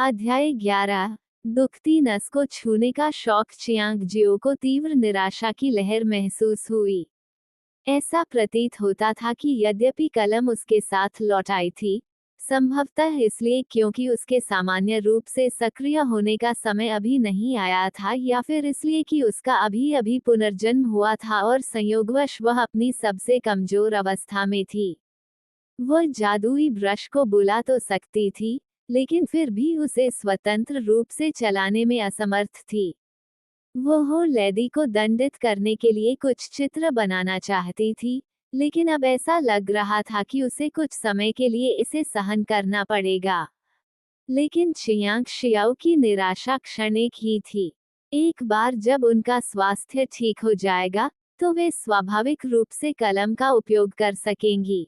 अध्याय 11। दुखती नस को छूने का शौक। चियांग जियो को तीव्र निराशा की लहर महसूस हुई। ऐसा प्रतीत होता था कि यद्यपि कलम उसके साथ लौट आई थी, संभवतः इसलिए क्योंकि उसके सामान्य रूप से सक्रिय होने का समय अभी नहीं आया था, या फिर इसलिए कि उसका अभी अभी पुनर्जन्म हुआ था और संयोगवश वह अपनी सबसे कमजोर अवस्था में थी। वह जादुई ब्रश को बुला तो सकती थी, लेकिन फिर भी उसे स्वतंत्र रूप से चलाने में असमर्थ थी। वह लेडी को दंडित करने के लिए कुछ चित्र बनाना चाहती थी, लेकिन अब ऐसा लग रहा था कि उसे कुछ समय के लिए इसे सहन करना पड़ेगा। लेकिन चियांग शियाओ की निराशा क्षणिक ही थी। एक बार जब उनका स्वास्थ्य ठीक हो जाएगा, तो वे स्वाभाविक रूप से कलम का उपयोग कर सकेंगी।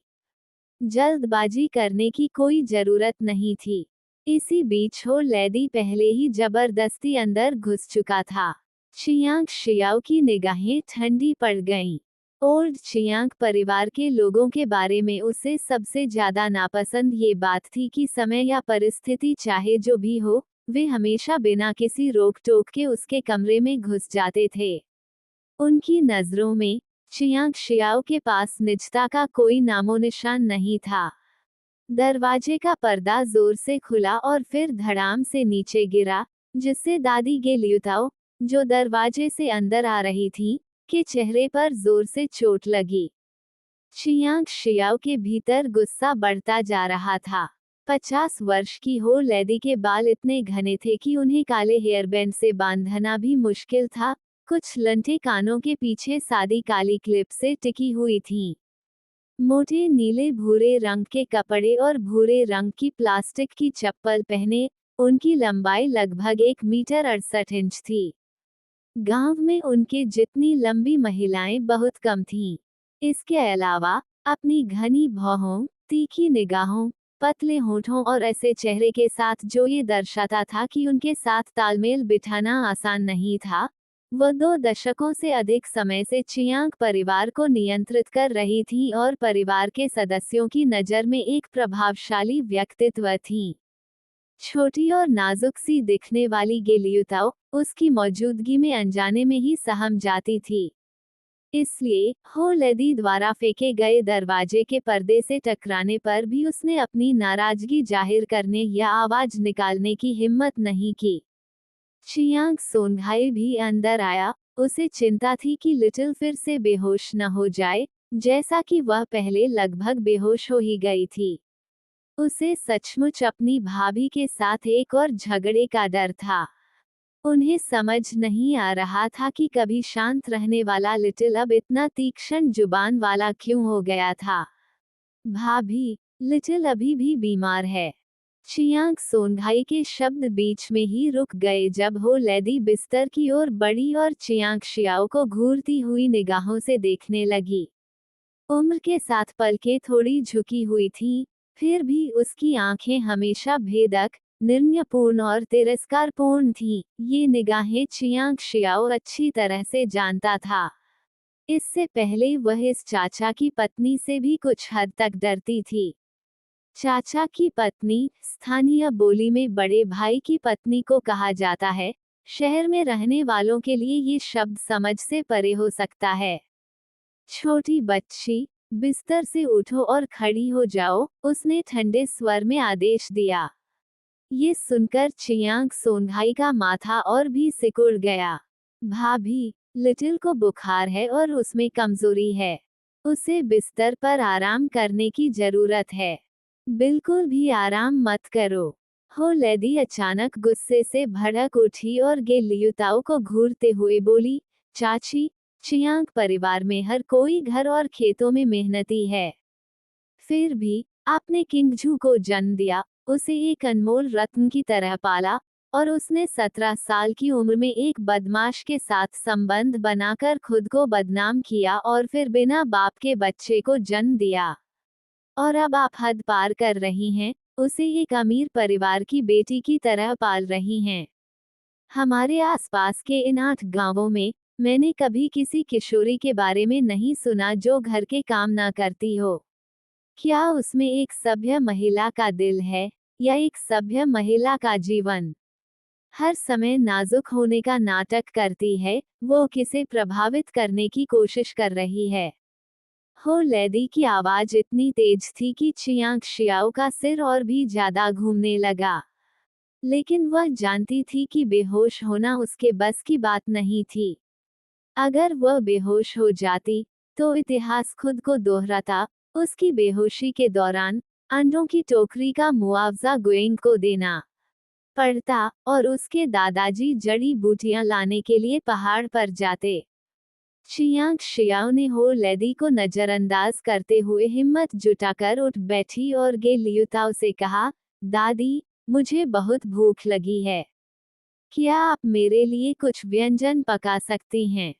जल्दबाजी करने की कोई जरूरत नहीं थी। इसी बीच हो लेडी पहले ही जबरदस्ती अंदर घुस चुका था। चियांग शियाओ की निगाहें ठंडी पड़ गईं। ओल्ड चियांग परिवार के लोगों के बारे में उसे सबसे ज्यादा नापसंद ये बात थी कि समय या परिस्थिति चाहे जो भी हो, वे हमेशा बिना किसी रोक टोक के उसके कमरे में घुस जाते थे। उनकी नजरों में चियांग शियाओ के पास निजता का कोई नामोनिशान नहीं था। दरवाजे का पर्दा जोर से खुला और फिर धड़ाम से नीचे गिरा, जिससे दादी गे लियुताओ, जो दरवाजे से अंदर आ रही थी, के चेहरे पर जोर से चोट लगी। चियांग शियाओ के भीतर गुस्सा बढ़ता जा रहा था। 50 वर्ष की हो लेडी के बाल इतने घने थे कि उन्हें काले हेयरबैंड से बांधना भी मुश्किल था। कुछ लंठे कानों के पीछे सादी काली क्लिप से टिकी हुई थीं। मोटे नीले भूरे रंग के कपड़े और भूरे रंग की प्लास्टिक की चप्पल पहने, उनकी लंबाई लगभग 1 मीटर 68 इंच थी। गांव में उनके जितनी लंबी महिलाएं बहुत कम थीं। इसके अलावा अपनी घनी भौहों, तीखी निगाहों, पतले होठों और ऐसे चेहरे के साथ जो ये दर्शाता था कि उनके साथ तालमेल बिठाना आसान नहीं था, वह 2 दशकों से अधिक समय से चियांग परिवार को नियंत्रित कर रही थी और परिवार के सदस्यों की नज़र में एक प्रभावशाली व्यक्तित्व थीं। छोटी और नाजुक सी दिखने वाली गे लियुताओ उसकी मौजूदगी में अनजाने में ही सहम जाती थी। इसलिए हो लेडी द्वारा फेंके गए दरवाजे के पर्दे से टकराने पर भी उसने अपनी नाराजगी जाहिर करने या आवाज निकालने की हिम्मत नहीं की। चियांग सोनघाई भी अंदर आया। उसे चिंता थी कि लिटिल फिर से बेहोश न हो जाए, जैसा कि वह पहले लगभग बेहोश हो ही गई थी। उसे सचमुच अपनी भाभी के साथ एक और झगड़े का डर था। उन्हें समझ नहीं आ रहा था कि कभी शांत रहने वाला लिटिल अब इतना तीक्ष्ण जुबान वाला क्यों हो गया था। भाभी, लिटिल अभी भी बीमार है। चियांग सोनघाई के शब्द बीच में ही रुक गए जब हो लेडी बिस्तर की ओर बढ़ी और चियांग शियाओ को घूरती हुई निगाहों से देखने लगी। उम्र के साथ पलकें थोड़ी झुकी हुई थीं, फिर भी उसकी आंखें हमेशा भेदक, निर्णयपूर्ण और तिरस्कारपूर्ण थीं। ये निगाहें चियांग शियाओ अच्छी तरह से जानता था। इससे पहले वह इस चाचा की पत्नी से भी कुछ हद तक डरती थी। चाचा की पत्नी, स्थानीय बोली में बड़े भाई की पत्नी को कहा जाता है। शहर में रहने वालों के लिए ये शब्द समझ से परे हो सकता है। छोटी बच्ची, बिस्तर से उठो और खड़ी हो जाओ, उसने ठंडे स्वर में आदेश दिया। ये सुनकर चियांग सोनघाई का माथा और भी सिकुड़ गया। भाभी, लिटिल को बुखार है और उसमें कमजोरी है। उसे बिस्तर पर आराम करने की जरूरत है। बिल्कुल भी आराम मत करो। हो लेडी अचानक गुस्से से भड़क उठी और गे लियुताओ को घूरते हुए बोली, चाची, चियांग परिवार में हर कोई घर और खेतों में मेहनती है। फिर भी आपने किंगझू को जन्म दिया, उसे एक अनमोल रत्न की तरह पाला, और उसने 17 साल की उम्र में एक बदमाश के साथ संबंध बनाकर खुद को बदनाम किया और फिर बिना बाप के बच्चे को जन्म दिया। और अब आप हद पार कर रही हैं, उसे एक अमीर परिवार की बेटी की तरह पाल रही हैं। हमारे आसपास के इन 8 गांवों में मैंने कभी किसी किशोरी के बारे में नहीं सुना जो घर के काम ना करती हो। क्या उसमें एक सभ्य महिला का दिल है? या एक सभ्य महिला का जीवन हर समय नाजुक होने का नाटक करती है, वो किसे प्रभावित करने की कोशिश कर रही है। हो लैदी की आवाज इतनी तेज थी कि चियांग शियाओ का सिर और भी ज्यादा घूमने लगा। लेकिन वह जानती थी कि बेहोश होना उसके बस की बात नहीं थी। अगर वह बेहोश हो जाती, तो इतिहास खुद को दोहराता। उसकी बेहोशी के दौरान अंडों की टोकरी का मुआवजा गुएंग को देना पड़ता और उसके दादाजी जड़ी बूटियां लाने के लिए पहाड़ पर जाते। चियांग शियाओ ने हो लैदी को नजरअंदाज करते हुए हिम्मत जुटाकर उठ बैठी और गे लियुताओ से कहा, दादी, मुझे बहुत भूख लगी है। क्या आप मेरे लिए कुछ व्यंजन पका सकती हैं?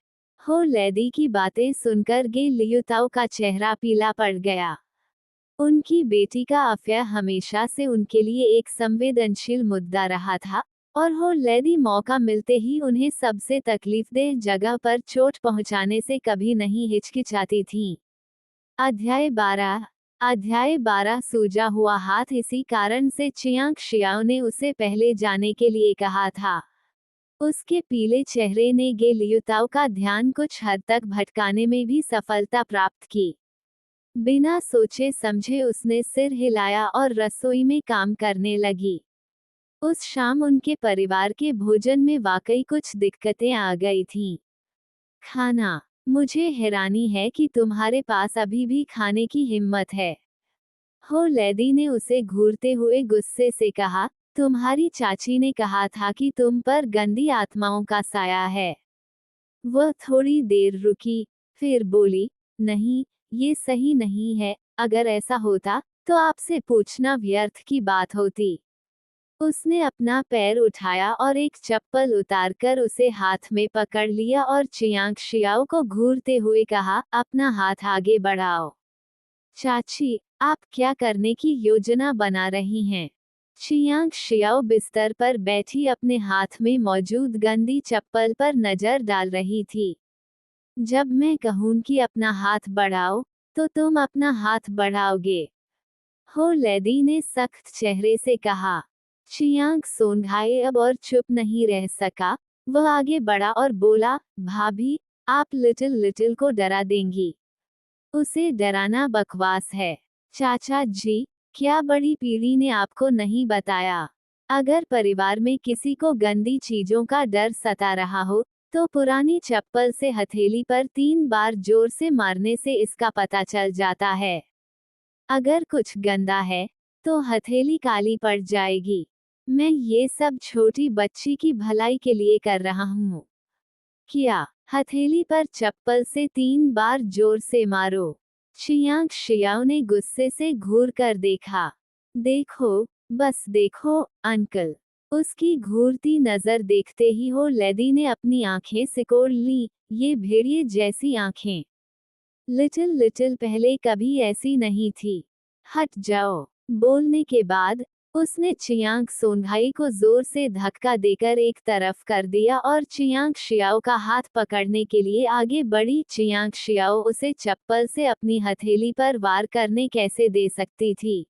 हो लैदी की बातें सुनकर गे लियुताओ का चेहरा पीला पड़ गया। उनकी बेटी का अफेयर हमेशा से उनके लिए एक संवेदनशील मुद्दा रहा था, और हो लैदी मौका मिलते ही उन्हें सबसे तकलीफदेह जगह पर चोट पहुंचाने से कभी नहीं हिचकिचाती थीं। अध्याय 12 सूजा हुआ हाथ। इसी कारण से चियांग शियाओ ने उसे पहले जाने के लिए कहा था। उसके पीले चेहरे ने गे लियुताओ का ध्यान कुछ हद तक भटकाने में भी सफलता प्राप्त की। बिना सोचे समझे उसने सिर हिलाया और रसोई में काम करने लगी। उस शाम उनके परिवार के भोजन में वाकई कुछ दिक्कतें आ गई थीं। खाना, मुझे हैरानी है कि तुम्हारे पास अभी भी खाने की हिम्मत है। हो लैदी ने उसे घूरते हुए गुस्से से कहा, तुम्हारी चाची ने कहा था कि तुम पर गंदी आत्माओं का साया है। वह थोड़ी देर रुकी, फिर बोली, नहीं, ये सही नहीं है। अगर ऐसा होता, तो आपसे पूछना व्यर्थ की बात होती। उसने अपना पैर उठाया और एक चप्पल उतारकर उसे हाथ में पकड़ लिया और चियांग शियाओ को घूरते हुए कहा, अपना हाथ आगे बढ़ाओ। चाची, आप क्या करने की योजना बना रही हैं? चियांग शियाओ बिस्तर पर बैठी अपने हाथ में मौजूद गंदी चप्पल पर नजर डाल रही थी। जब मैं कहूं कि अपना हाथ बढ़ाओ, तो तुम अपना हाथ बढ़ाओगे? हो लैदी ने सख्त चेहरे से कहा। चियांग सोनघाए अब और चुप नहीं रह सका। वह आगे बढ़ा और बोला, भाभी, आप लिटिल को डरा देंगी। उसे डराना बकवास है। चाचा जी, क्या बड़ी पीढ़ी ने आपको नहीं बताया? अगर परिवार में किसी को गंदी चीजों का डर सता रहा हो, तो पुरानी चप्पल से हथेली पर 3 बार जोर से मारने से इसका पता चल जाता है। अगर कुछ गंदा है, तो हथेली काली पड़ जाएगी। मैं ये सब छोटी बच्ची की भलाई के लिए कर रहा हूँ। क्या? हथेली पर चप्पल से 3 बार जोर से मारो। चियांग शियाओ ने गुस्से से घूर कर देखा। देखो, बस देखो, अंकल। उसकी घूरती नजर देखते ही हो लैदी ने अपनी आंखें सिकोड़ ली, ये भेड़िए जैसी आंखें। लिटिल पहले कभी ऐसी नहीं थी। हट जाओ। बोलने के बाद उसने चियांग सोनघाई को जोर से धक्का देकर एक तरफ कर दिया और चियांग शियाओ का हाथ पकड़ने के लिए आगे बढ़ी। चियांग शियाओ उसे चप्पल से अपनी हथेली पर वार करने कैसे दे सकती थी,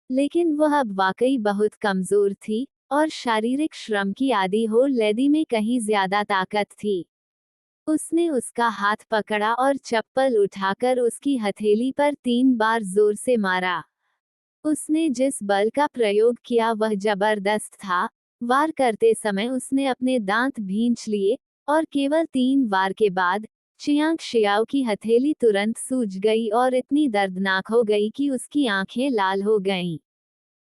लेकिन वह अब वाकई बहुत कमजोर थी, और शारीरिक श्रम की आदी हो लैदी में कहीं ज्यादा ताकत थी। उसने उसका हाथ पकड़ा और चप्पल उठाकर उसकी हथेली पर 3 बार जोर से मारा। उसने जिस बल का प्रयोग किया वह जबरदस्त था। वार करते समय उसने अपने दांत भींच लिए, और केवल 3 वार के बाद चियांग शियाओ की हथेली तुरंत सूज गई और इतनी दर्दनाक हो गई कि उसकी आंखें लाल हो गईं।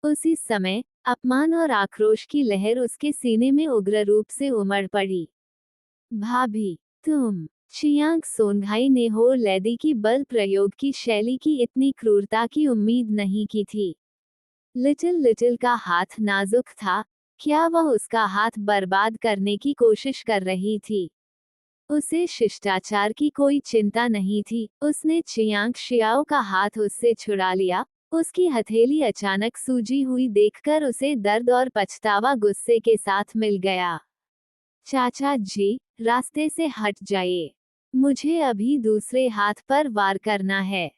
उसी समय अपमान और आक्रोश की लहर उसके सीने में उग्र रूप से उमड़ पड़ी। भाभी, तुम। चियांग सोनघाई ने हो लैदी की बल प्रयोग की शैली की इतनी क्रूरता की उम्मीद नहीं की थी। लिटिल का हाथ नाजुक था। क्या वह उसका हाथ बर्बाद करने की कोशिश कर रही थी? उसे शिष्टाचार की कोई चिंता नहीं थी। उसने चियांग शियाओ का हाथ उससे छुड़ा लिया। उसकी हथेली अचानक सूजी हुई देखकर उसे दर्द और पछतावा गुस्से के साथ मिल गया। चाचा जी, रास्ते से हट जाइए। मुझे अभी दूसरे हाथ पर वार करना है।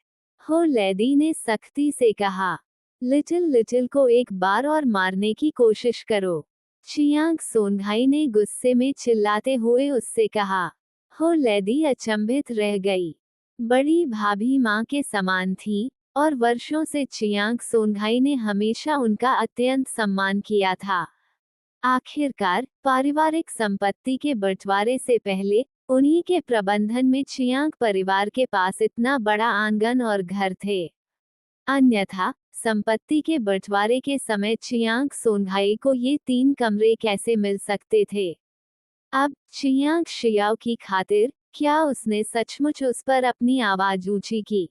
हो लैदी ने सख्ती से कहा। लिटिल लिटिल को एक बार और मारने की कोशिश करो। चियांग सोनघाई ने गुस्से में चिल्लाते हुए उससे कहा। हो लैदी अचंभित रह गई। बड़ी भाभी माँ के समान थी, और वर्षों से चियांग सोनघाई ने हमेशा उनका अत्यंत सम्मान किया था। आखिरकार पारिवारिक संपत्ति के बंटवारे से पहले उन्हीं के प्रबंधन में चियांग परिवार के पास इतना बड़ा आंगन और घर थे। अन्यथा संपत्ति के बंटवारे के समय चियांग सोनघाई को ये 3 कमरे कैसे मिल सकते थे? अब चियांग शियाओ की खातिर क्या उसने सचमुच उस पर अपनी आवाज ऊंची की?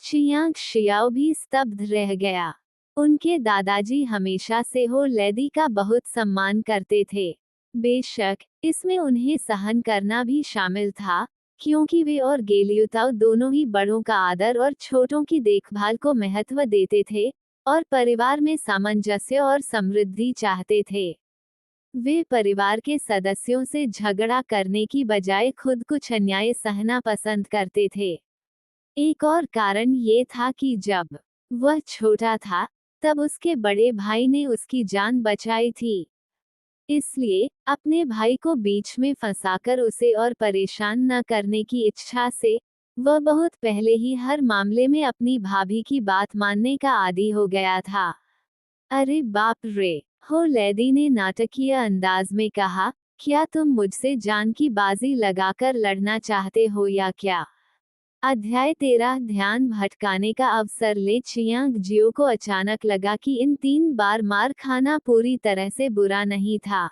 चियांग शियाओ भी स्तब्ध रह गया। उनके दादाजी हमेशा से हो लैदी का बहुत सम्मान करते थे। बेशक इसमें उन्हें सहन करना भी शामिल था, क्योंकि वे और गेलियुताओ दोनों ही बड़ों का आदर और छोटों की देखभाल को महत्व देते थे, और परिवार में सामंजस्य और समृद्धि चाहते थे। वे परिवार के सदस्यों से झगड़ा करने की बजाय खुद कुछ अन्याय सहना पसंद करते थे। एक और कारण ये था कि जब वह छोटा था, तब उसके बड़े भाई ने उसकी जान बचाई थी। इसलिए अपने भाई को बीच में फंसाकर उसे और परेशान न करने की इच्छा से वह बहुत पहले ही हर मामले में अपनी भाभी की बात मानने का आदी हो गया था। अरे बाप रे! हो लैदी ने नाटकीय अंदाज में कहा, क्या तुम मुझसे जान की बाजी लगाकर लड़ना चाहते हो या क्या? अध्याय 13 ध्यान भटकाने का अवसर ले चियांग जियो को अचानक लगा कि इन 3 बार मार खाना पूरी तरह से बुरा नहीं था।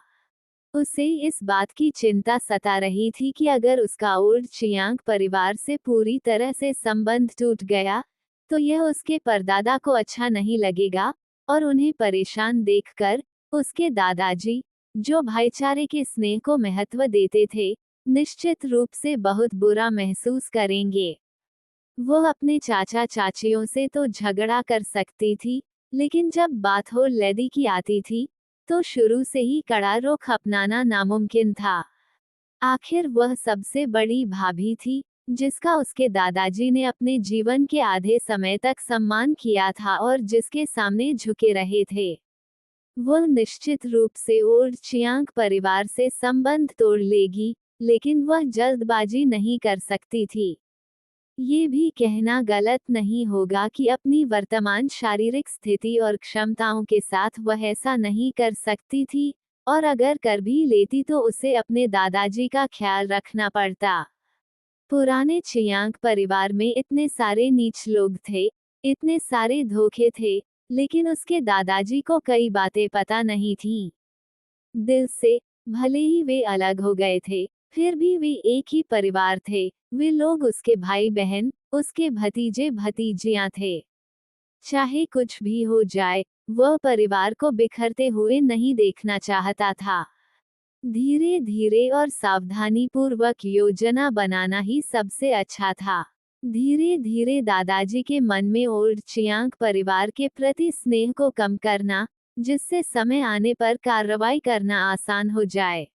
उसे इस बात की चिंता सता रही थी कि अगर उसका ओल्ड चियांग परिवार से पूरी तरह से संबंध टूट गया, तो यह उसके परदादा को अच्छा नहीं लगेगा, और उन्हें परेशान देखकर उसके दादाजी, जो भाईचारे के स्नेह को महत्व देते थे, निश्चित रूप से बहुत बुरा महसूस करेंगे। वो अपने चाचा चाचियों से तो झगड़ा कर सकती थी, लेकिन जब बात हो लैदी की आती थी, तो शुरू से ही कड़ा रुख अपनाना नामुमकिन था। आखिर वह सबसे बड़ी भाभी थी, जिसका उसके दादाजी ने अपने जीवन के आधे समय तक सम्मान किया था और जिसके सामने झुके रहे थे। वह निश्चित रूप से ओल्ड चियांग परिवार से संबंध तोड़ लेगी, लेकिन वह जल्दबाजी नहीं कर सकती थी। ये भी कहना गलत नहीं होगा कि अपनी वर्तमान शारीरिक स्थिति और क्षमताओं के साथ वह ऐसा नहीं कर सकती थी, और अगर कर भी लेती तो उसे अपने दादाजी का ख्याल रखना पड़ता। पुराने चियांग परिवार में इतने सारे नीच लोग थे, इतने सारे धोखे थे, लेकिन उसके दादाजी को कई बातें पता नहीं थीं। दिल से भले ही वे अलग हो गए थे, फिर भी वे एक ही परिवार थे। वे लोग उसके भाई बहन, उसके भतीजे भतीजियां थे। चाहे कुछ भी हो जाए, वह परिवार को बिखरते हुए नहीं देखना चाहता था। धीरे धीरे और सावधानीपूर्वक योजना बनाना ही सबसे अच्छा था। धीरे धीरे दादाजी के मन में ओल्ड चियांग परिवार के प्रति स्नेह को कम करना, जिससे समय आने पर कार्रवाई करना आसान हो जाए।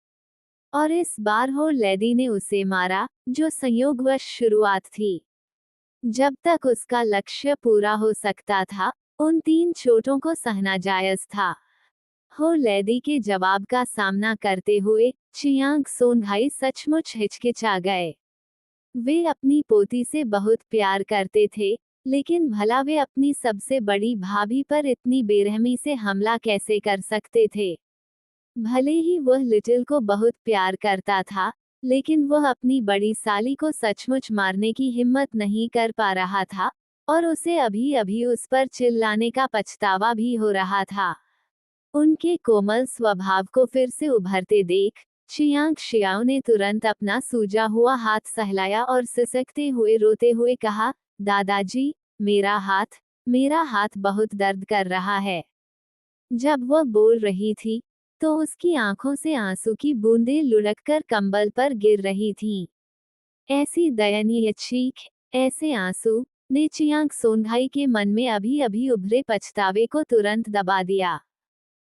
और इस बार हो लैदी ने उसे मारा, जो संयोगवश शुरुआत थी। जब तक उसका लक्ष्य पूरा हो सकता था, उन 3 चोटों को सहना जायज था। हो लैदी के जवाब का सामना करते हुए चियांग सोनघाई सचमुच हिचकिचा गए। वे अपनी पोती से बहुत प्यार करते थे, लेकिन भला वे अपनी सबसे बड़ी भाभी पर इतनी बेरहमी से हमला कैसे कर सकते थे? भले ही वह लिटिल को बहुत प्यार करता था, लेकिन वह अपनी बड़ी साली को सचमुच मारने की हिम्मत नहीं कर पा रहा था, और उसे अभी अभी उस पर चिल्लाने का पछतावा भी हो रहा था। उनके कोमल स्वभाव को फिर से उभरते देख चियांग शियाओ ने तुरंत अपना सूजा हुआ हाथ सहलाया और सिसकते हुए रोते हुए कहा, दादाजी, मेरा हाथ बहुत दर्द कर रहा है। जब वह बोल रही थी, तो उसकी आंखों से आंसू की बूंदें लुढ़ककर कंबल पर गिर रही थीं। ऐसी दयनीय चीख, ऐसे आंसू ने चियांग सोनघाई के मन में अभी अभी उभरे पछतावे को तुरंत दबा दिया।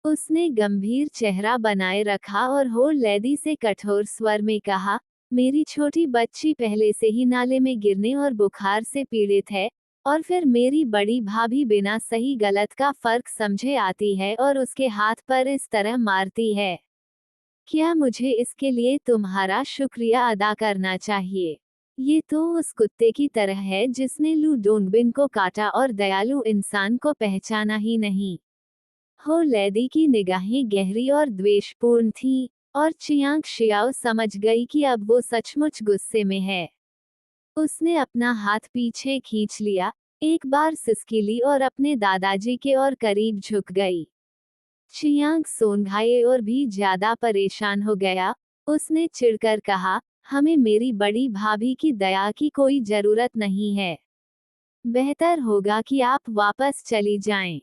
उसने गंभीर चेहरा बनाए रखा और हो लैदी से कठोर स्वर में कहा, मेरी छोटी बच्ची पहले से ही नाले में गिरने और बुखार से पीड़ित है, और फिर मेरी बड़ी भाभी बिना सही गलत का फर्क समझे आती है और उसके हाथ पर इस तरह मारती है। क्या मुझे इसके लिए तुम्हारा शुक्रिया अदा करना चाहिए? ये तो उस कुत्ते की तरह है जिसने लू डोंगबिन को काटा और दयालु इंसान को पहचाना ही नहीं। हो लैदी की निगाहें गहरी और द्वेषपूर्ण थीं, और चियांग शियाओ समझ गई कि अब वो सचमुच गुस्से में है। उसने अपना हाथ पीछे खींच लिया, एक बार सिसकी ली और अपने दादाजी के और करीब झुक गई। चियांग सोनघाये और भी ज्यादा परेशान हो गया। उसने चिढ़कर कहा, हमें मेरी बड़ी भाभी की दया की कोई जरूरत नहीं है। बेहतर होगा कि आप वापस चली जाएं।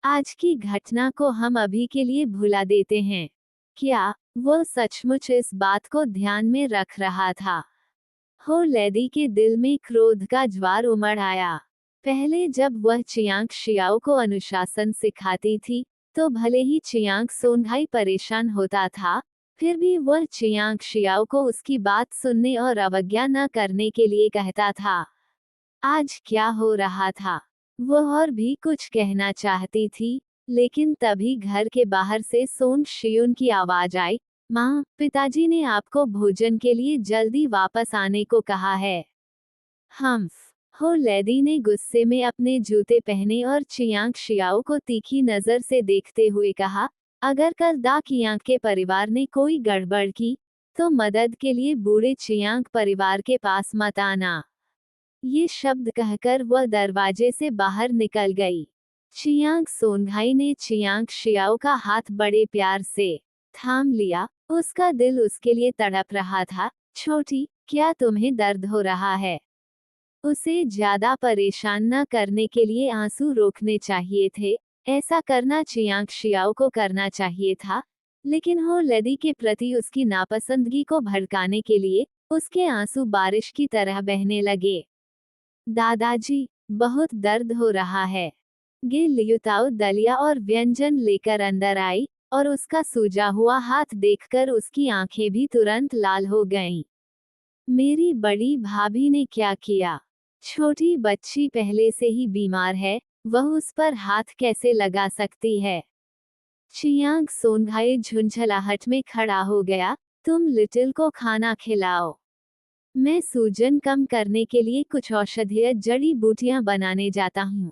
आज की घटना को हम अभी के लिए भुला देते हैं। क्या वो सचमुच इस बात को ध्यान में रख रहा था? हो लैदी के दिल में क्रोध का ज्वार उमड़ आया। पहले जब वह चियांग शियाओ को अनुशासन सिखाती थी, तो भले ही चियांग सोनघाई परेशान होता था, फिर भी वह चियांग शियाओ को उसकी बात सुनने और अवज्ञा न करने के लिए कहता था। आज क्या हो रहा था? वह और भी कुछ कहना चाहती थी, लेकिन तभी घर के बाहर से सोंग शियुन की आवाज आई, माँ, पिताजी ने आपको भोजन के लिए जल्दी वापस आने को कहा है। हम्फ। हो लैदी ने गुस्से में अपने जूते पहने और चियांग शियाओ को तीखी नजर से देखते हुए कहा, अगर कल दा कियांग के परिवार ने कोई गड़बड़ की, तो मदद के लिए बूढ़े चियांग परिवार के पास मत आना। ये शब्द कहकर वह दरवाजे से बाहर निकल गई। चियांग सोनघाई ने चियांग शियाओ का हाथ बड़े प्यार से थाम लिया। उसका दिल उसके लिए तड़प रहा था। छोटी, क्या तुम्हें दर्द हो रहा है? उसे ज्यादा परेशान न करने के लिए आंसू रोकने चाहिए थे। ऐसा करना चियांग शियाओ को करना चाहिए था, लेकिन हो लैदी के प्रति उसकी नापसंदगी को भड़काने के लिए उसके आंसू बारिश की तरह बहने लगे। दादाजी, बहुत दर्द हो रहा है। गे लियुताओ दलिया और व्यंजन लेकर अंदर आई, और उसका सूजा हुआ हाथ देखकर उसकी आंखें भी तुरंत लाल हो गईं। मेरी बड़ी भाभी ने क्या किया? छोटी बच्ची पहले से ही बीमार है, वह उस पर हाथ कैसे लगा सकती है? चियांग सोनघाई झुंझलाहट में खड़ा हो गया। तुम लिटिल को खाना खिलाओ। मैं सूजन कम करने के लिए कुछ औषधीय जड़ी बूटियां बनाने जाता हूँ।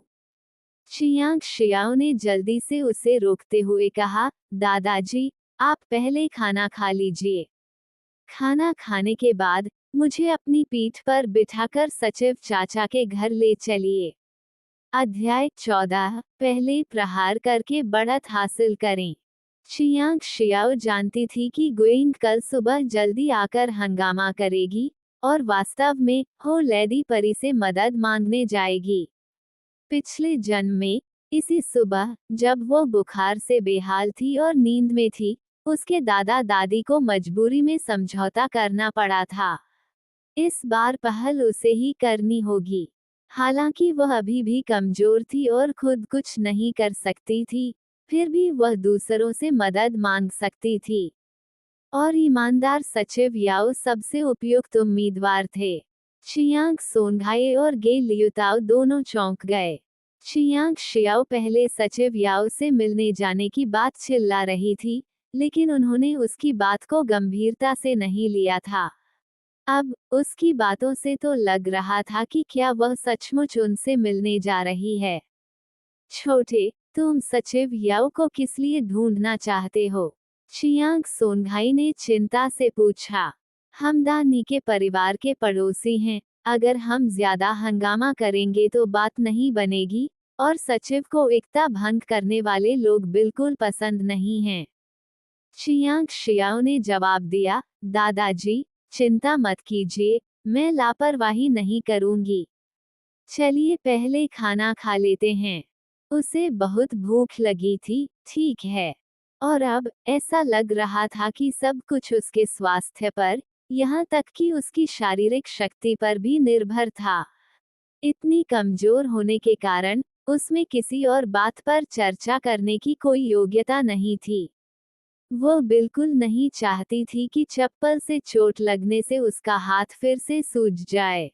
चियांग शियाओ ने जल्दी से उसे रोकते हुए कहा, दादाजी, आप पहले खाना खा लीजिए। खाना खाने के बाद मुझे अपनी पीठ पर बिठाकर सचिव चाचा के घर ले चलिए। अध्याय 14। पहले प्रहार करके बढ़त हासिल करें। चियांग शियाओ जानती थी कि गुइंग कल सुबह जल्दी आकर हंगामा करेगी, और वास्तव में हो लैदी परी से मदद मांगने जाएगी। पिछले जन्म में इसी सुबह, जब वो बुखार से बेहाल थी और नींद में थी, उसके दादा दादी को मजबूरी में समझौता करना पड़ा था। इस बार पहल उसे ही करनी होगी। हालांकि वह अभी भी कमजोर थी और खुद कुछ नहीं कर सकती थी, फिर भी वह दूसरों से मदद मांग सकती थी। और ईमानदार सचिव याओ सबसे उपयुक्त उम्मीदवार थे। चियांग सोनघाई और गे लियुताओ दोनों चौंक गए। चियांग शियाओ पहले सचिव याओ से मिलने जाने की बात चिल्ला रही थी, लेकिन उन्होंने उसकी बात को गंभीरता से नहीं लिया था। अब उसकी बातों से तो लग रहा था कि क्या वह सचमुच उनसे मिलने जा रही है। छोटे, तुम सचिव याओ को किस लिए ढूंढना चाहते हो? चियांग सोनघाई ने चिंता से पूछा। हम दानी के परिवार के पड़ोसी हैं, अगर हम ज्यादा हंगामा करेंगे तो बात नहीं बनेगी, और सचिव को एकता भंग करने वाले लोग बिल्कुल पसंद नहीं हैं। चियांग शियाओ ने जवाब दिया, दादाजी, चिंता मत कीजिए, मैं लापरवाही नहीं करूंगी। चलिए पहले खाना खा लेते हैं। उसे बहुत भूख लगी थी, ठीक है। और अब ऐसा लग रहा था कि सब कुछ उसके स्वास्थ्य पर, यहाँ तक कि उसकी शारीरिक शक्ति पर भी निर्भर था। इतनी कमजोर होने के कारण उसमें किसी और बात पर चर्चा करने की कोई योग्यता नहीं थी। वो बिल्कुल नहीं चाहती थी कि चप्पल से चोट लगने से उसका हाथ फिर से सूज जाए।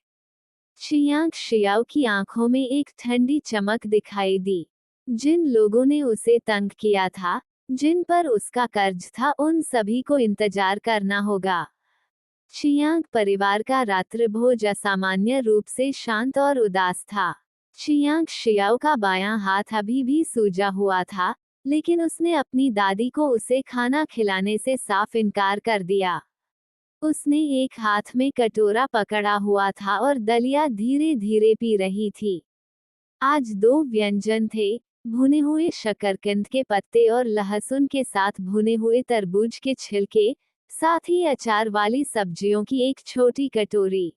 चियांग शियाओ की आंखों में एक ठंडी चमक दिखाई दी। जिन लोगों ने उसे तंग किया था, जिन पर उसका कर्ज था, उन सभी को इंतजार करना होगा। चियांग परिवार का रात्रिभोज असामान्य रूप से शांत और उदास था। चियांग शियाओ का बायां हाथ अभी भी सूजा हुआ था, लेकिन उसने अपनी दादी को उसे खाना खिलाने से साफ इनकार कर दिया। उसने एक हाथ में कटोरा पकड़ा हुआ था और दलिया धीरे धीरे पी रही थी। आज दो व्यंजन थे, भुने हुए शकरकंद के पत्ते और लहसुन के साथ भुने हुए तरबूज के छिलके, साथ ही अचार वाली सब्जियों की एक छोटी कटोरी।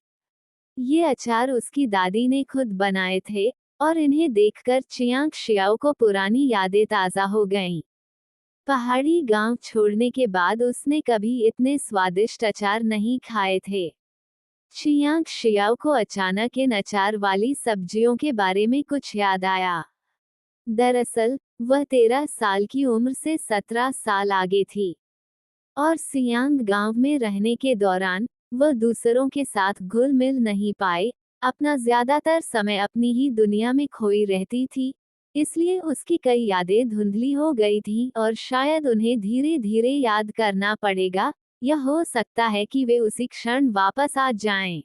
ये अचार उसकी दादी ने खुद बनाए थे, और इन्हें देखकर चियांग शियाओ को पुरानी यादें ताज़ा हो गईं। पहाड़ी गांव छोड़ने के बाद उसने कभी इतने स्वादिष्ट अचार नहीं खाए थे। चियांग शियाओ को अचानक इन अचार वाली सब्जियों के बारे में कुछ याद आया। दरअसल, वह 13 साल की उम्र से 17 साल आगे थी, और सियांग गांव में रहने के दौरान वह दूसरों के साथ घुल मिल नहीं पाए, अपना ज्यादातर समय अपनी ही दुनिया में खोई रहती थी। इसलिए उसकी कई यादें धुंधली हो गई थीं और शायद उन्हें धीरे धीरे याद करना पड़ेगा, या हो सकता है कि वे उसी क्षण वापस आ जाएं।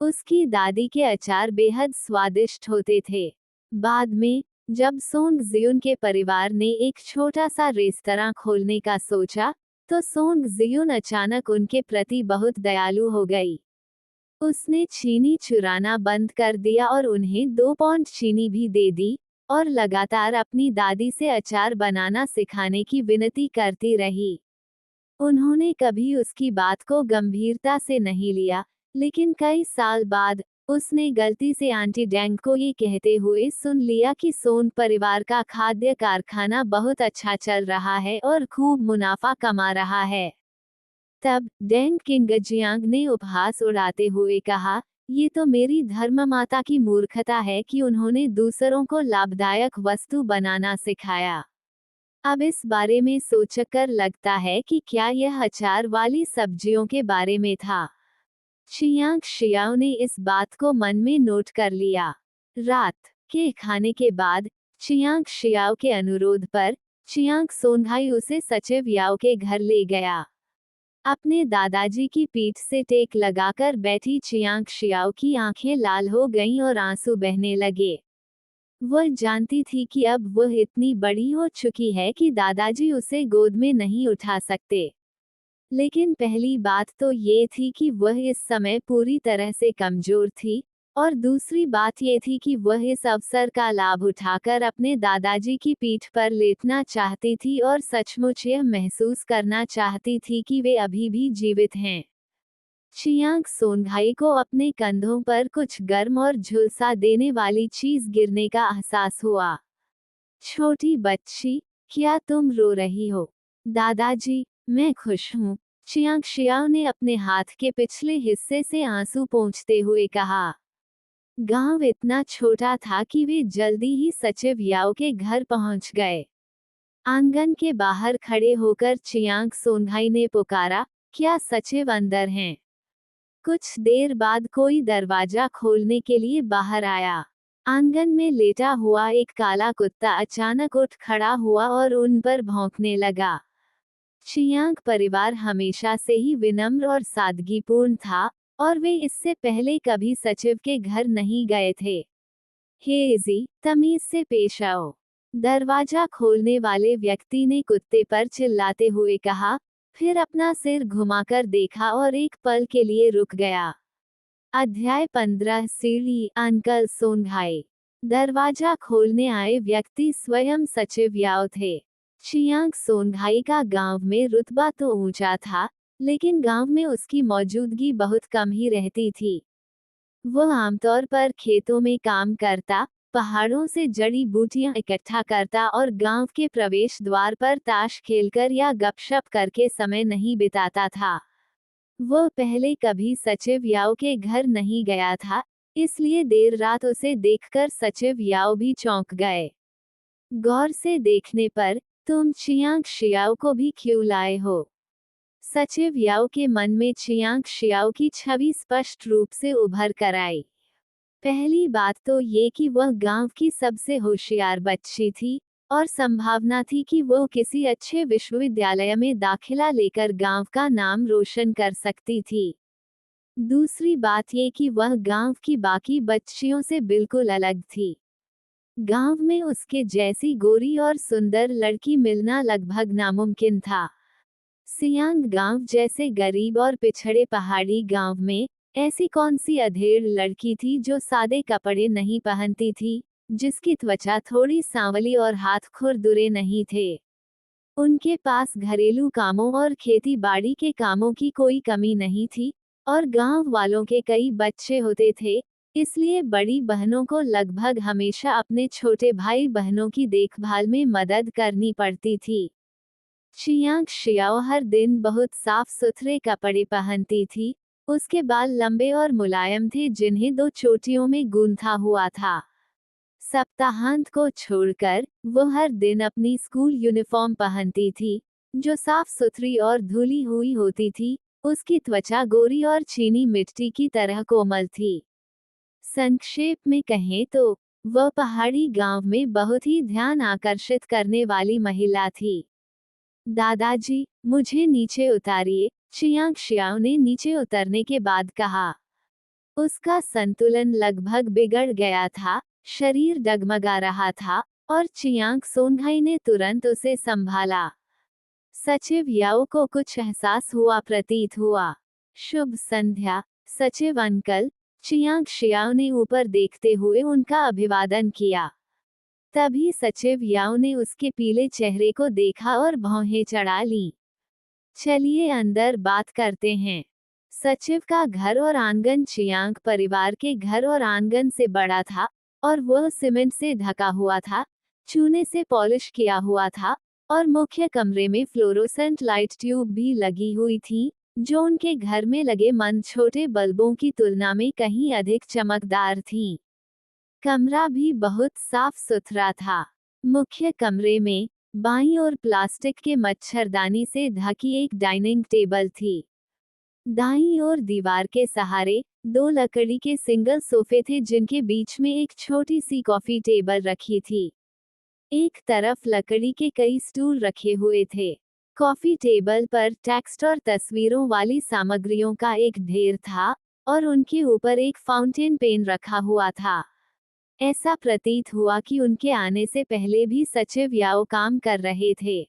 उसकी दादी के अचार बेहद स्वादिष्ट होते थे। बाद में, जब सोंग जियुन के परिवार ने एक छोटा सा रेस्तरां खोलने का सोचा, तो सोंग जियुन अचानक उनके प्रति बहुत दयालु हो गई। उसने चीनी चुराना बंद कर दिया और उन्हें 2 पौंड चीनी भी दे दी, और लगातार अपनी दादी से अचार बनाना सिखाने की विनती करती रही। उन्होंने कभी उसकी बात को गंभीरता से नहीं लिया, लेकिन कई साल बाद उसने गलती से आंटी डेंग को ये कहते हुए सुन लिया कि सोन परिवार का खाद्य कारखाना बहुत अच्छा चल रहा है और खूब मुनाफा कमा रहा है। तब डेंग किंगजियांग ने उपहास उड़ाते हुए कहा, ये तो मेरी धर्ममाता की मूर्खता है कि उन्होंने दूसरों को लाभदायक वस्तु बनाना सिखाया। अब इस बारे में सोचकर लगता है कि क्या यह अचार वाली सब्जियों के बारे में था। चियांग शियाओ ने इस बात को मन में नोट कर लिया। रात के खाने के बाद चियांग शियाओ के अनुरोध पर चियांग सोनघाई उसे सचिव याओ के घर ले गया। अपने दादाजी की पीठ से टेक लगाकर बैठी चियांग शियाओ की आंखें लाल हो गईं और आंसू बहने लगे। वह जानती थी कि अब वह इतनी बड़ी हो चुकी है कि दादाजी उसे गोद में नहीं उठा सकते। लेकिन पहली बात तो ये थी कि वह इस समय पूरी तरह से कमजोर थी, और दूसरी बात ये थी कि वह इस अवसर का लाभ उठाकर अपने दादाजी की पीठ पर लेटना चाहती थी और सचमुच यह महसूस करना चाहती थी कि वे अभी भी जीवित हैं। चियांग सोनघाई को अपने कंधों पर कुछ गर्म और झुलसा देने वाली चीज गिरने का एहसास हुआ। छोटी बच्ची, क्या तुम रो रही हो? दादाजी, मैं खुश हूँ, चियांग शियाओ ने अपने हाथ के पिछले हिस्से से आंसू पोंछते हुए कहा। गांव इतना छोटा था कि वे जल्दी ही सचिव याओ के घर पहुंच गए। आंगन के बाहर खड़े होकर चियांग सोनघाई ने पुकारा, क्या सचिव अंदर हैं? कुछ देर बाद कोई दरवाजा खोलने के लिए बाहर आया। आंगन में लेटा हुआ एक काला कुत्ता अचानक उठ खड़ा हुआ और उन पर भौंकने लगा। चियांग परिवार हमेशा से ही विनम्र और सादगीपूर्ण था, और वे इससे पहले कभी सचिव के घर नहीं गए थे। हेजी, तमीज से पेश आओ, दरवाजा खोलने वाले व्यक्ति ने कुत्ते पर चिल्लाते हुए कहा, फिर अपना सिर घुमाकर देखा और एक पल के लिए रुक गया। अध्याय 15 सीढ़ी अंकल सोनघाई। दरवाजा खोलने आए व्यक्ति स्वयं सचिव याओ थे। चियांग सोनघाई का गांव में रुतबा तो ऊंचा था, लेकिन गांव में उसकी मौजूदगी बहुत कम ही रहती थी। वह आमतौर पर खेतों में काम करता, पहाड़ों से जड़ी बूटियां इकट्ठा करता और गांव के प्रवेश द्वार पर ताश खेलकर या गपशप करके समय नहीं बिताता था। वह पहले कभी सचिव याओ के घर नहीं गया था, इसलिए देर रात उसे देखकर सचिव याओ भी चौंक गए। गौर से देखने पर, तुम चियांग शियाओ को भी क्यों लाए हो? सचिव याओ के मन में चियांग शियाओ की छवि स्पष्ट रूप से उभर कर आई। पहली बात तो ये कि वह गांव की सबसे होशियार बच्ची थी और संभावना थी कि वो किसी अच्छे विश्वविद्यालय में दाखिला लेकर गांव का नाम रोशन कर सकती थी। दूसरी बात ये कि वह गांव की बाकी बच्चियों से बिल्कुल अलग थी। गांव में उसके जैसी गोरी और सुंदर लड़की मिलना लगभग नामुमकिन था। सियांग गांव जैसे गरीब और पिछड़े पहाड़ी गांव में ऐसी कौन सी अधेड़ लड़की थी जो सादे कपड़े नहीं पहनती थी, जिसकी त्वचा थोड़ी सांवली और हाथ खुरदुरे नहीं थे। उनके पास घरेलू कामों और खेती बाड़ी के कामों की कोई कमी नहीं थी और गांव वालों के कई बच्चे होते थे, इसलिए बड़ी बहनों को लगभग हमेशा अपने छोटे भाई बहनों की देखभाल में मदद करनी पड़ती थी। चियांग शियाओ हर दिन बहुत साफ सुथरे कपड़े पहनती थी। उसके बाल लंबे और मुलायम थे जिन्हें दो चोटियों में गूंथा हुआ था। सप्ताहांत को छोड़कर वो हर दिन अपनी स्कूल यूनिफॉर्म पहनती थी, जो साफ सुथरी और धुली हुई होती थी। उसकी त्वचा गोरी और चीनी मिट्टी की तरह कोमल थी। संक्षेप में कहें तो वह पहाड़ी गांव में बहुत ही ध्यान आकर्षित करने वाली महिला थी। दादाजी, मुझे नीचे उतारिए, चियांग शियाओ ने नीचे उतरने के बाद कहा। उसका संतुलन लगभग बिगड़ गया था, शरीर डगमगा रहा था और चियांग सोनघाई ने तुरंत उसे संभाला। सचिव याओ को कुछ एहसास हुआ प्रतीत हुआ। शुभ संध्या, सचिव अंकल, चियांग शियाओ ने ऊपर देखते हुए उनका अभिवादन किया। तभी सचिव याओ ने उसके पीले चेहरे को देखा और भौहें चढ़ा लीं। चलिए अंदर बात करते हैं। सचिव का घर और आंगन चियांग परिवार के घर और आंगन से बड़ा था और वह सीमेंट से ढका हुआ था, चूने से पॉलिश किया हुआ था और मुख्य कमरे में फ्लोरोसेंट लाइट ट्यूब भी लगी हुई थी, जो उनके घर में लगे मंद छोटे बल्बों की तुलना में कहीं अधिक चमकदार थीं। कमरा भी बहुत साफ सुथरा था। मुख्य कमरे में बाईं ओर प्लास्टिक के मच्छरदानी से ढकी एक डाइनिंग टेबल थी। दाईं ओर दीवार के सहारे दो लकड़ी के सिंगल सोफे थे जिनके बीच में एक छोटी सी कॉफी टेबल रखी थी। एक तरफ लकड़ी के कई स्टूल रखे हुए थे। कॉफी टेबल पर टेक्स्ट और तस्वीरों वाली सामग्रियों का एक ढेर था और उनके ऊपर एक फाउंटेन पेन रखा हुआ था। ऐसा प्रतीत हुआ कि उनके आने से पहले भी सचिव याओ काम कर रहे थे।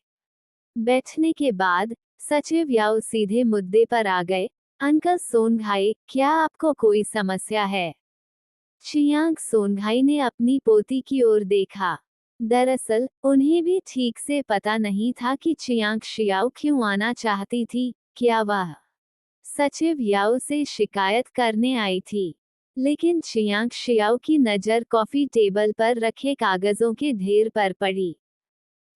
बैठने के बाद सचिव याओ सीधे मुद्दे पर आ गए। अंकल सोनघाई, क्या आपको कोई समस्या है? चियांग सोनघाई ने अपनी पोती की ओर देखा। दरअसल उन्हें भी ठीक से पता नहीं था कि चियांग शियाओ क्यों आना चाहती थी। क्या वह सचिव याओ से शिकायत करने आई थी? लेकिन चियांग शियाओ की नज़र कॉफी टेबल पर रखे कागजों के ढेर पर पड़ी।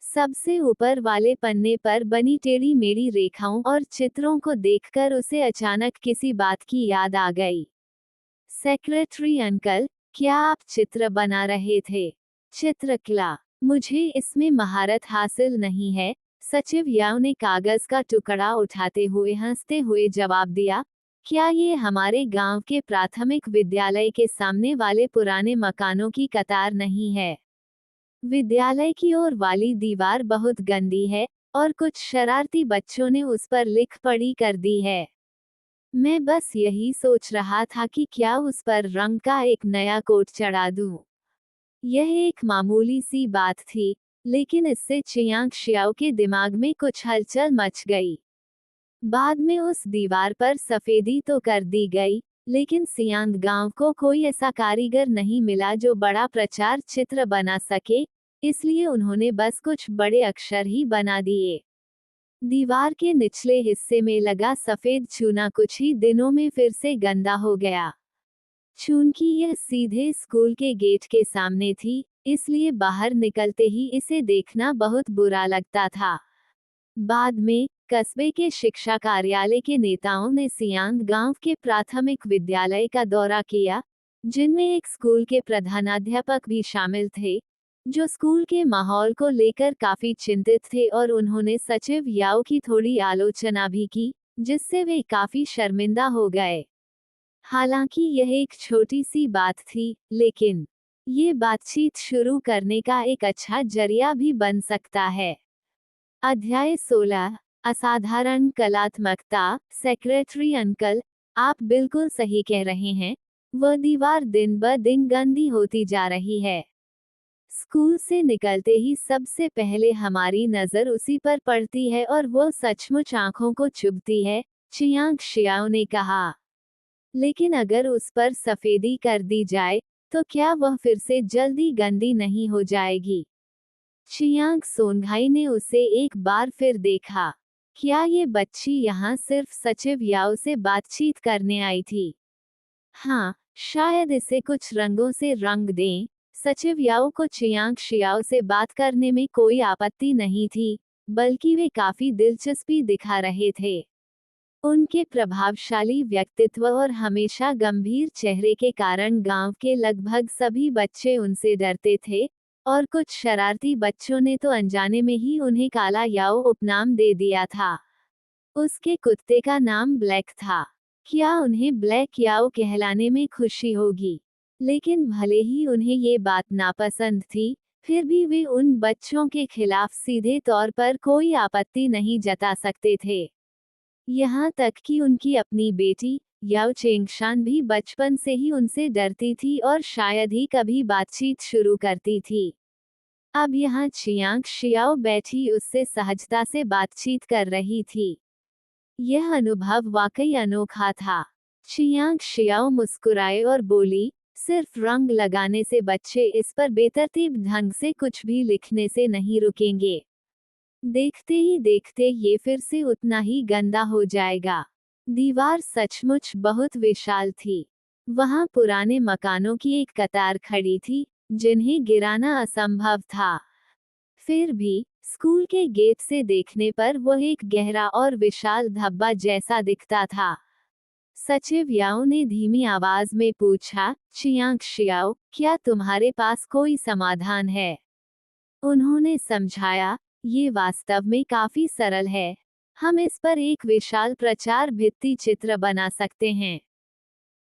सबसे ऊपर वाले पन्ने पर बनी टेढ़ी मेढ़ी रेखाओं और चित्रों को देखकर उसे अचानक किसी बात की याद आ गई। सेक्रेटरी अंकल, क्या आप चित्र बना रहे थे? चित्रकला? मुझे इसमें महारत हासिल नहीं है, सचिव याओ ने कागज का टुकड़ा उठाते हुए हंसते हुए जवाब दिया। क्या ये हमारे गांव के प्राथमिक विद्यालय के सामने वाले पुराने मकानों की कतार नहीं है? विद्यालय की ओर वाली दीवार बहुत गंदी है और कुछ शरारती बच्चों ने उस पर लिख पढ़ी कर दी है। मैं बस यही सोच रहा था कि क्या उस पर रंग का एक नया कोट चढ़ा दूं। यह एक मामूली सी बात थी, लेकिन इससे चियांग शियाओ के दिमाग में कुछ हलचल मच गई। बाद में उस दीवार पर सफेदी तो कर दी गई, लेकिन सियांग गांव को कोई ऐसा कारीगर नहीं मिला जो बड़ा प्रचार चित्र बना सके, इसलिए उन्होंने बस कुछ बड़े अक्षर ही बना दिए। दीवार के निचले हिस्से में लगा सफेद चूना कुछ ही दिनों में फिर से गंदा हो गया। चूंकि यह सीधे स्कूल के गेट के सामने थी, इसलिए बाहर निकलते ही इसे देखना बहुत बुरा लगता था। बाद में कस्बे के शिक्षा कार्यालय के नेताओं ने सियांग गांव के प्राथमिक विद्यालय का दौरा किया, जिनमें एक स्कूल के प्रधानाध्यापक भी शामिल थे, जो स्कूल के माहौल को लेकर काफी चिंतित थे और उन्होंने सचिव याओ की थोड़ी आलोचना भी की, जिससे वे काफी शर्मिंदा हो गए। हालांकि यह एक छोटी सी बात थी, लेकिन ये बातचीत शुरू करने का एक अच्छा जरिया भी बन सकता है। अध्याय 16, असाधारण कलात्मकता। सेक्रेटरी अंकल, आप बिल्कुल सही कह रहे हैं, वह दीवार दिन ब दिन गंदी होती जा रही है। स्कूल से निकलते ही सबसे पहले हमारी नजर उसी पर पड़ती है और वो सचमुच आंखों को चुभती है, चियांग शियाओ ने कहा। लेकिन अगर उस पर सफेदी कर दी जाए, तो क्या वह फिर से जल्दी गंदी नहीं हो जाएगी? चियांग सोनघाई ने उसे एक बार फिर देखा। क्या ये बच्ची यहाँ सिर्फ सचिव याओ से बातचीत करने आई थी? हाँ, शायद इसे कुछ रंगों से रंग दें। सचिव याओ को चियांग शियाओ से बात करने में कोई आपत्ति नहीं थी, बल्कि वे काफी दिलचस्पी दिखा रहे थे। उनके प्रभावशाली व्यक्तित्व और हमेशा गंभीर चेहरे के कारण गांव के लगभग सभी बच्चे उनसे डरते थे, और कुछ शरारती बच्चों ने तो अनजाने में ही उन्हें काला याओ उपनाम दे दिया था। उसके कुत्ते का नाम ब्लैक था। क्या उन्हें ब्लैक याओ कहलाने में खुशी होगी? लेकिन भले ही उन्हें ये बात नापसंद थी, फिर भी वे उन बच्चों के खिलाफ सीधे तौर पर कोई आपत्ति नहीं जता सकते थे। यहाँ तक कि उनकी अपनी बेटी याओ चेंगशान भी बचपन से ही उनसे डरती थी और शायद ही कभी बातचीत शुरू करती थी। अब यहाँ चियांग शियाओ बैठी उससे सहजता से बातचीत कर रही थी। यह अनुभव वाकई अनोखा था। चियांग शियाओ मुस्कुराए और बोली, सिर्फ रंग लगाने से बच्चे इस पर बेतरतीब ढंग से कुछ भी लिखने से नहीं रुकेंगे। देखते ही देखते ये फिर से उतना ही गंदा हो जाएगा। दीवार सचमुच बहुत विशाल थी। वहां पुराने मकानों की एक कतार खड़ी थी, जिन्हें गिराना असंभव था। फिर भी स्कूल के गेट से देखने पर वह एक गहरा और विशाल धब्बा जैसा दिखता था। सचिव याओ ने धीमी आवाज में पूछा, चियांग शियाओ, क्या तुम्हारे पास कोई समाधान है? उन्होंने समझाया, ये वास्तव में काफी सरल है। हम इस पर एक विशाल प्रचार भित्ति चित्र बना सकते हैं।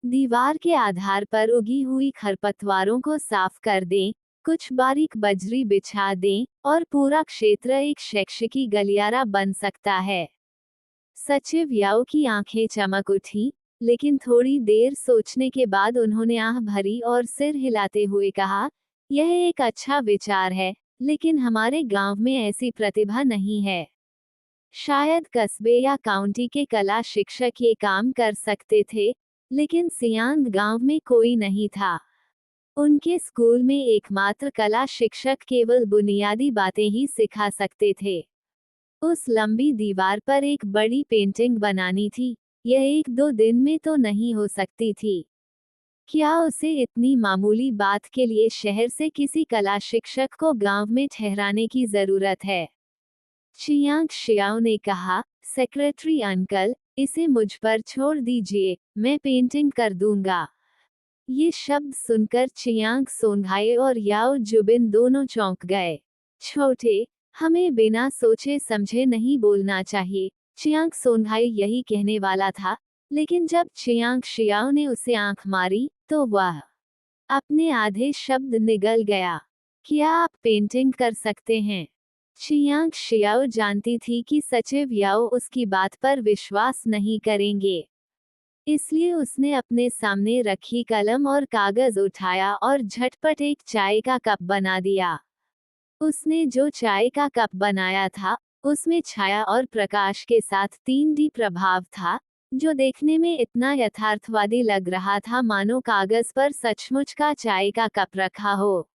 दीवार के आधार पर उगी हुई खरपतवारों को साफ कर दें, कुछ बारीक बजरी बिछा दें, और पूरा क्षेत्र एक शैक्षिकी गलियारा बन सकता है। सचिव याओ की आंखें चमक उठी, लेकिन थोड़ी देर सोचने के बाद उन्होंने आह भरी और सिर हिलाते हुए कहा, यह एक अच्छा विचार है, लेकिन हमारे गांव में ऐसी प्रतिभा नहीं है। शायद कस्बे या काउंटी के कला शिक्षक ये काम कर सकते थे, लेकिन सियांग गांव में कोई नहीं था। उनके स्कूल में एकमात्र कला शिक्षक केवल बुनियादी बातें ही सिखा सकते थे। उस लंबी दीवार पर एक बड़ी पेंटिंग बनानी थी, यह एक दो दिन में तो नहीं हो सकती थी। क्या उसे इतनी मामूली बात के लिए शहर से किसी कला शिक्षक को गांव में ठहराने की जरूरत है? चियांग शियाओ ने कहा, सेक्रेटरी अंकल, इसे मुझ पर छोड़ दीजिए, मैं पेंटिंग कर दूंगा। ये शब्द सुनकर चियांग सोनघाई और याओ जुबिन दोनों चौंक गए। छोटे, हमें बिना सोचे समझे नहीं बोलना चाहिए, चियांग सोनघाई यही कहने वाला था, लेकिन जब चियांग शियाओ ने उसे आंख मारी, तो वह अपने आधे शब्द निगल गया। क्या आप पेंटिंग कर सकते हैं? चियांग शियाओ जानती थी कि सचिव याओ उसकी बात पर विश्वास नहीं करेंगे। इसलिए उसने अपने सामने रखी कलम और कागज उठाया और झटपट एक चाय का कप बना दिया। उसने जो चाय का कप बनाया था, उसमें छाया और प्रकाश के साथ 3D प्रभाव था, जो देखने में इतना यथार्थवादी लग रहा था मानो कागज पर सचमुच का चाय का कप रखा हो।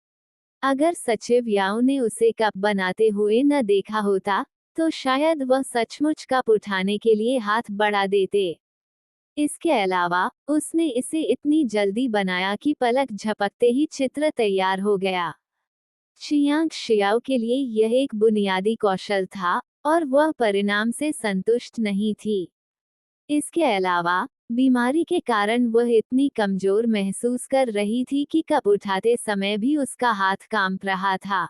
अगर सचिव याओ ने उसे कप बनाते हुए न देखा होता, तो शायद वह सचमुच कप उठाने के लिए हाथ बढ़ा देते। इसके अलावा, उसने इसे इतनी जल्दी बनाया कि पलक झपकते ही चित्र तैयार हो गया। चियांग शियाओ के लिए यह एक बुनियादी कौशल था, और वह परिणाम से संतुष्ट नहीं थी। इसके अलावा, बीमारी के कारण वह इतनी कमजोर महसूस कर रही थी कि कप उठाते समय भी उसका हाथ कांप रहा था।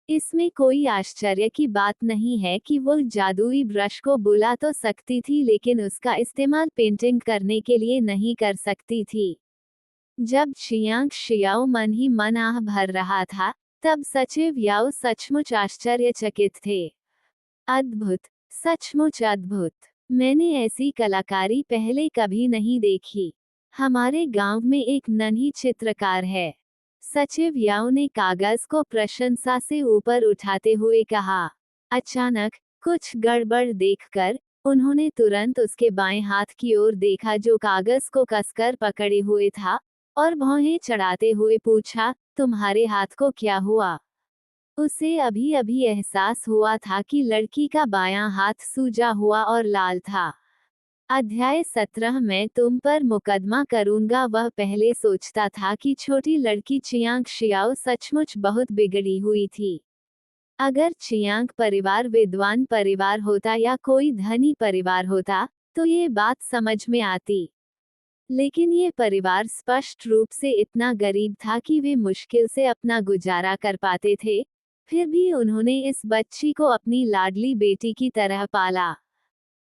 इसमें कोई आश्चर्य की बात नहीं है कि वो जादुई ब्रश को बुला तो सकती थी, लेकिन उसका इस्तेमाल पेंटिंग करने के लिए नहीं कर सकती थी। जब चियांग शियाओ मन ही मन आह भर रहा था, तब सचिव याओ सचमुच आश्चर्यचकित थे। अद्भुत, सचमुच अद्भुत। मैंने ऐसी कलाकारी पहले कभी नहीं देखी। हमारे गांव में एक नन्ही चित्रकार है। सचिव याओ ने कागज को प्रशंसा से ऊपर उठाते हुए कहा। अचानक कुछ गड़बड़ देखकर उन्होंने तुरंत उसके बाएं हाथ की ओर देखा, जो कागज को कसकर पकड़े हुए था, और भौहें चढ़ाते हुए पूछा, तुम्हारे हाथ को क्या हुआ? उसे अभी अभी एहसास हुआ था कि लड़की का बायां हाथ सूजा हुआ और लाल था। अध्याय 17। मैं तुम पर मुकदमा करूंगा। वह पहले सोचता था कि छोटी लड़की चियांग शियाओ सचमुच बहुत बिगड़ी हुई थी। अगर चियांग परिवार विद्वान परिवार होता या कोई धनी परिवार होता, तो ये बात समझ में आती। लेकिन ये परिवार स्पष्ट रूप से इतना गरीब था कि वे मुश्किल से अपना गुजारा कर पाते थे। फिर भी उन्होंने इस बच्ची को अपनी लाडली बेटी की तरह पाला।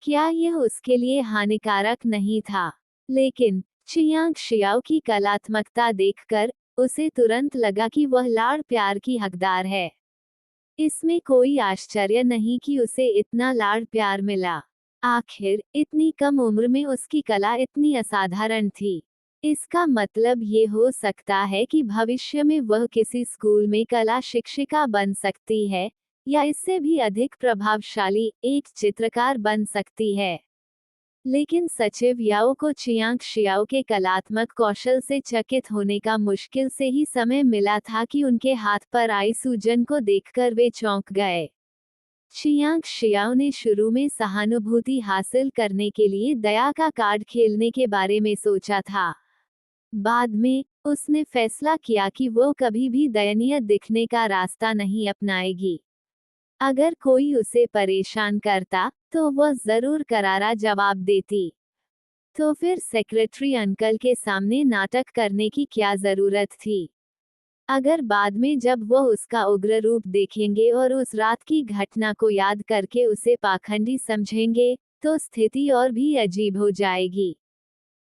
क्या यह उसके लिए हानिकारक नहीं था? लेकिन चियांग शियाओ की कलात्मकता देखकर उसे तुरंत लगा कि वह लाड़ प्यार की हकदार है। इसमें कोई आश्चर्य नहीं कि उसे इतना लाड़ प्यार मिला। आखिर इतनी कम उम्र में उसकी कला इतनी असाधारण थी। इसका मतलब ये हो सकता है कि भविष्य में वह किसी स्कूल में कला शिक्षिका बन सकती है, या इससे भी अधिक प्रभावशाली एक चित्रकार बन सकती है। लेकिन सचिव याओ को चियांग शियाओ के कलात्मक कौशल से चकित होने का मुश्किल से ही समय मिला था कि उनके हाथ पर आई सूजन को देखकर वे चौंक गए। चियांग शियाओ ने शुरू में सहानुभूति हासिल करने के लिए दया का कार्ड खेलने के बारे में सोचा था। बाद में उसने फैसला किया कि वो कभी भी दयनीय दिखने का रास्ता नहीं अपनाएगी। अगर कोई उसे परेशान करता, तो वह जरूर करारा जवाब देती। तो फिर सेक्रेटरी अंकल के सामने नाटक करने की क्या जरूरत थी? अगर बाद में जब वह उसका उग्र रूप देखेंगे और उस रात की घटना को याद करके उसे पाखंडी समझेंगे, तो स्थिति और भी अजीब हो जाएगी।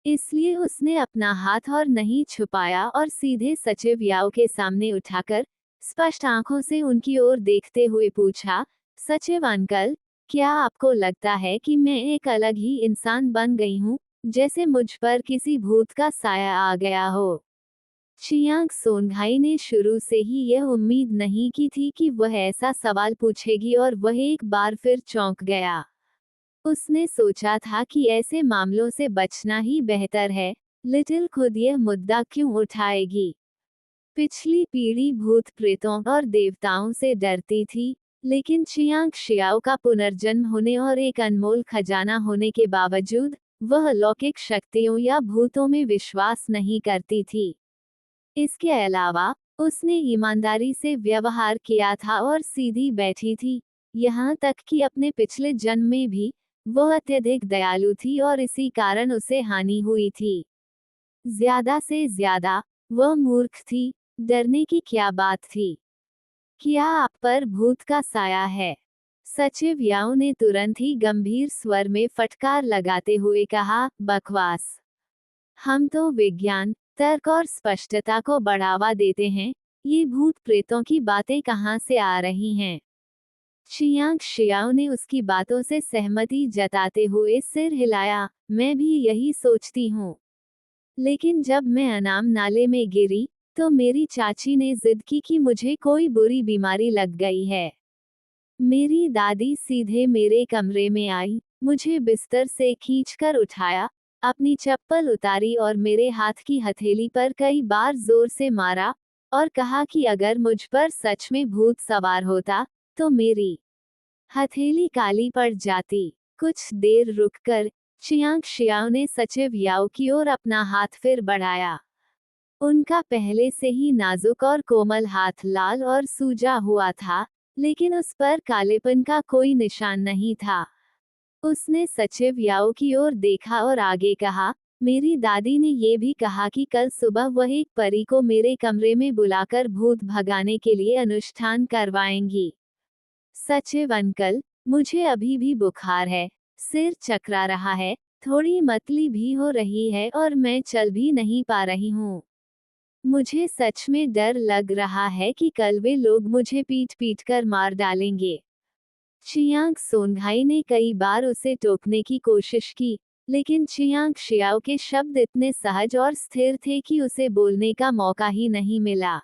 इसलिए उसने अपना हाथ और नहीं छुपाया और सीधे सचिव याओ के सामने उठाकर स्पष्ट आंखों से उनकी ओर देखते हुए पूछा, सचिव अंकल, क्या आपको लगता है कि मैं एक अलग ही इंसान बन गई हूँ, जैसे मुझ पर किसी भूत का साया आ गया हो? चियांग सोनघाई ने शुरू से ही यह उम्मीद नहीं की थी कि वह ऐसा सवाल पूछेगी, और वह एक बार फिर चौंक गया। उसने सोचा था कि ऐसे मामलों से बचना ही बेहतर है। लिटिल खुद यह मुद्दा क्यों उठाएगी? पिछली पीढ़ी भूत प्रेतों और देवताओं से डरती थी, लेकिन चियांग शियाओ का पुनर्जन्म होने और एक अनमोल खजाना होने के बावजूद वह अलौकिक शक्तियों या भूतों में विश्वास नहीं करती थी। इसके अलावा उसने ईमानदारी से व्यवहार किया था और सीधी बैठी थी, यहाँ तक कि अपने पिछले जन्म में भी वह अत्यधिक दयालु थी और इसी कारण उसे हानि हुई थी। ज्यादा से ज्यादा वह मूर्ख थी। डरने की क्या बात थी? क्या आप पर भूत का साया है? सचिव याओ ने तुरंत ही गंभीर स्वर में फटकार लगाते हुए कहा, बकवास। हम तो विज्ञान, तर्क और स्पष्टता को बढ़ावा देते हैं। ये भूत प्रेतों की बातें कहाँ से आ रही हैं? चियांग शियाओ ने उसकी बातों से सहमति जताते हुए सिर हिलाया। मैं भी यही सोचती हूँ। लेकिन जब मैं अनाम नाले में गिरी, तो मेरी चाची ने जिद की कि मुझे कोई बुरी बीमारी लग गई है। मेरी दादी सीधे मेरे कमरे में आई, मुझे बिस्तर से खींचकर उठाया, अपनी चप्पल उतारी और मेरे हाथ की हथेली पर कई बार जोर से मारा, और कहा कि अगर मुझ पर सच में भूत सवार होता, तो मेरी हथेली काली पड़ जाती। कुछ देर रुककर चियांग शियाओ ने सचिव याओ की ओर अपना हाथ फिर बढ़ाया। उनका पहले से ही नाजुक और कोमल हाथ लाल और सूजा हुआ था, लेकिन उस पर कालेपन का कोई निशान नहीं था। उसने सचिव याओ की ओर देखा और आगे कहा, मेरी दादी ने ये भी कहा कि कल सुबह वह एक परी को मेरे कमरे में बुलाकर भूत भगाने के लिए अनुष्ठान करवाएंगी। सचिव अंकल, मुझे अभी भी बुखार है, सिर चकरा रहा है, थोड़ी मतली भी हो रही है और मैं चल भी नहीं पा रही हूँ। मुझे सच में डर लग रहा है कि कल वे लोग मुझे पीट पीट कर मार डालेंगे। चियांग सोनघाई ने कई बार उसे टोकने की कोशिश की, लेकिन चियांग शियाओ के शब्द इतने सहज और स्थिर थे कि उसे बोलने का मौका ही नहीं मिला।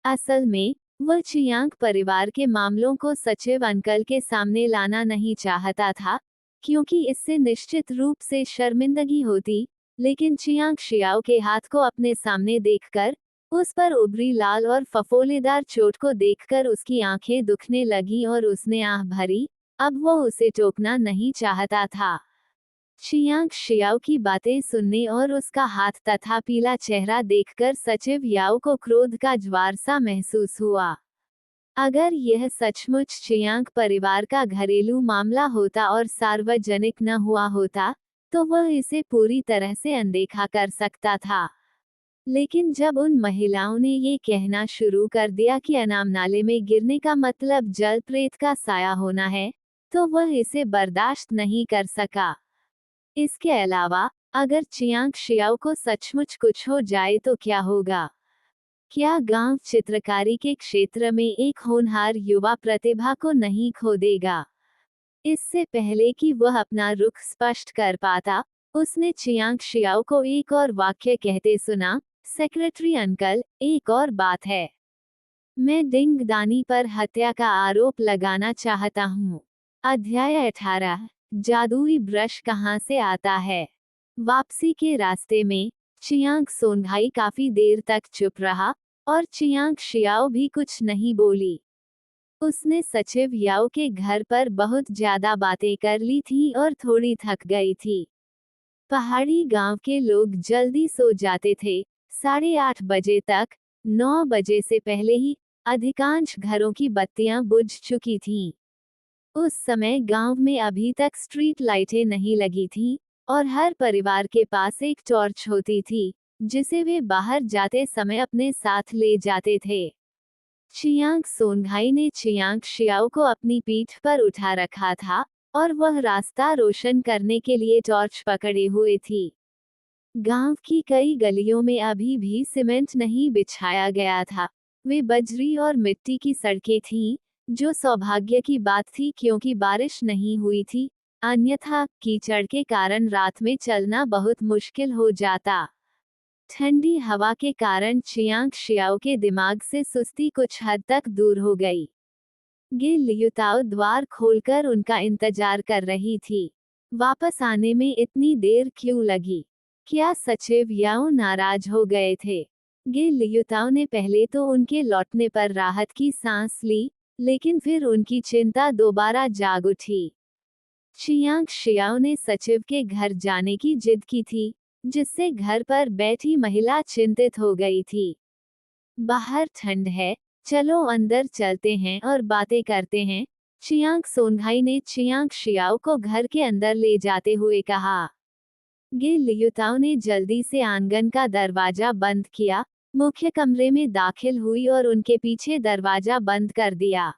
असल में, वह चियांग परिवार के मामलों को सचिव अंकल के सामने लाना नहीं चाहता था, क्योंकि इससे निश्चित रूप से शर्मिंदगी होती, लेकिन चियांग शियाओ के हाथ को अपने सामने देखकर, उस पर उभरी लाल और फफोलेदार चोट को देखकर उसकी आंखें दुखने लगीं और उसने आह भरी। अब वो उसे टोकना नहीं चाहता था। चियांग शियाओ की बातें सुनने और उसका हाथ तथा पीला चेहरा देखकर सचिव याओ को क्रोध का ज्वार सा महसूस हुआ। अगर यह सचमुच चियांग परिवार का घरेलू मामला होता और सार्वजनिक न हुआ होता, तो वह इसे पूरी तरह से अनदेखा कर सकता था। लेकिन जब उन महिलाओं ने ये कहना शुरू कर दिया कि अनाम नाले में गिरने का मतलब जल प्रेत का साया होना है, तो वह इसे बर्दाश्त नहीं कर सका। इसके अलावा, अगर चियांग शियाओ को सचमुच कुछ हो जाए तो क्या होगा? क्या गांव चित्रकारी के क्षेत्र में एक होनहार युवा प्रतिभा को नहीं खो देगा? इससे पहले कि वह अपना रुख स्पष्ट कर पाता, उसने चियांग शियाओ को एक और वाक्य कहते सुना, सेक्रेटरी अंकल, एक और बात है। मैं डिंग दानी पर हत्या का आरोप लगाना चाहता हूँ। अध्याय 18, जादुई ब्रश कहाँ से आता है? वापसी के रास्ते में, चियांग सोनघाई काफी देर तक चुप रहा, और चियांग शियाओ भी कुछ नहीं बोली। उसने सचिव याओ के घर पर बहुत ज्यादा बातें कर ली थी और थोड़ी थक गई थी। पहाड़ी गांव के लोग जल्दी सो जाते थे, 8:30 बजे तक। 9 बजे से पहले ही अधिकांश घरों की बत्तियां बुझ चुकी थीं। उस समय गांव में अभी तक स्ट्रीट लाइटें नहीं लगी थीं, और हर परिवार के पास एक टॉर्च होती थी, जिसे वे बाहर जाते समय अपने साथ ले जाते थे। चियांग सोनघाई ने चियांग शियाओ को अपनी पीठ पर उठा रखा था, और वह रास्ता रोशन करने के लिए टॉर्च पकड़े हुए थी। गांव की कई गलियों में अभी भी सीमेंट नहीं बिछाया गया था। वे बजरी और मिट्टी की सड़कें थीं, जो सौभाग्य की बात थी क्योंकि बारिश नहीं हुई थी, अन्यथा कीचड़ के कारण रात में चलना बहुत मुश्किल हो जाता। ठंडी हवा के कारण चियांग शियाओ के दिमाग से सुस्ती कुछ हद तक दूर हो गई। गे लियुताओ द्वार खोलकर उनका इंतजार कर रही थी। वापस आने में इतनी देर क्यों लगी? क्या सचिव याओ नाराज हो गए थे? गे लियुताओ ने पहले तो उनके लौटने पर राहत की सांस ली, लेकिन फिर उनकी चिंता दोबारा जाग उठी। चियांग शियाओ ने सचिव के घर जाने की जिद की थी, जिससे घर पर बैठी महिला चिंतित हो गई थी। बाहर ठंड है, चलो अंदर चलते हैं और बातें करते हैं, चियांग सोनघाई ने चियांग शियाओ को घर के अंदर ले जाते हुए कहा। गे लियुताओ ने जल्दी से आंगन का दरवाजा बंद किया, मुख्य कमरे में दाखिल हुई और उनके पीछे दरवाजा बंद कर दिया।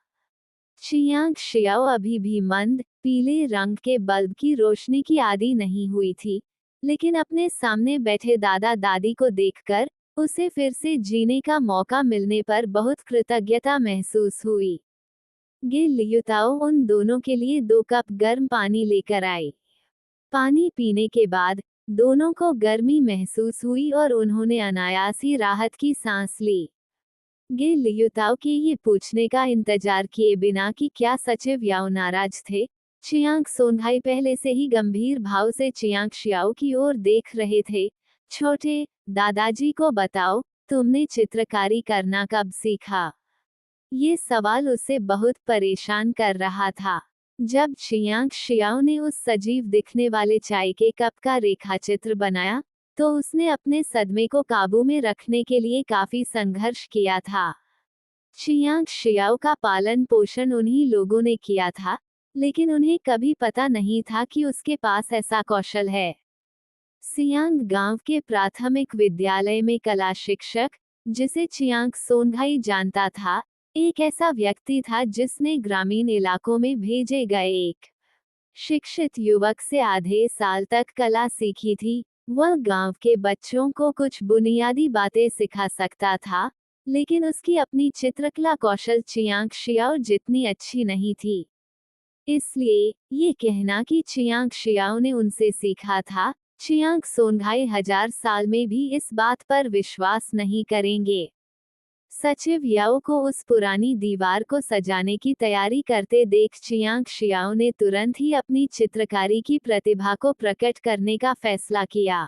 चियांग शियाओ अभी भी मंद, पीले रंग के बल्ब की रोशनी की आदी नहीं हुई थी, लेकिन अपने सामने बैठे दादा दादी को देखकर, उसे फिर से जीने का मौका मिलने पर बहुत कृतज्ञता महसूस हुई। गे लियुताओ उन दोनों के लिए 2 कप गर्म पानी लेकर आई। पानी पीने के बाद, दोनों को गर्मी महसूस हुई और उन्होंने अनायास ही राहत की सांस ली। गे लियुताओ के ये पूछने का इंतजार किए बिना कि क्या सचिव याओ नाराज थे, चियांग सोनघाई पहले से ही गंभीर भाव से चियांग शियाओ की ओर देख रहे थे। छोटे दादाजी को बताओ, तुमने चित्रकारी करना कब सीखा? ये सवाल उसे बहुत परेशान कर रहा था। जब चियांग शियाओ ने उस सजीव दिखने वाले चाय के कप का रेखाचित्र बनाया, तो उसने अपने सदमे को काबू में रखने के लिए काफी संघर्ष किया था। चियांग शियाओ का पालन पोषण उन्हीं लोगों ने किया था, लेकिन उन्हें कभी पता नहीं था कि उसके पास ऐसा कौशल है। सियांग गांव के प्राथमिक विद्यालय में कला शिक्षक, जिसे चियांग सोनघाई जानता था, एक ऐसा व्यक्ति था जिसने ग्रामीण इलाकों में भेजे गए एक शिक्षित युवक से आधे साल तक कला सीखी थी। वह गांव के बच्चों को कुछ बुनियादी बातें सिखा सकता था, लेकिन उसकी अपनी चित्रकला कौशल चियांग शियाओ जितनी अच्छी नहीं थी। इसलिए ये कहना कि चियांग शियाओ ने उनसे सीखा था, चियांग सोनघाई 1000 साल में भी इस बात पर विश्वास नहीं करेंगे। सचिव याओ को उस पुरानी दीवार को सजाने की तैयारी करते देख चियांग शियाओ ने तुरंत ही अपनी चित्रकारी की प्रतिभा को प्रकट करने का फैसला किया।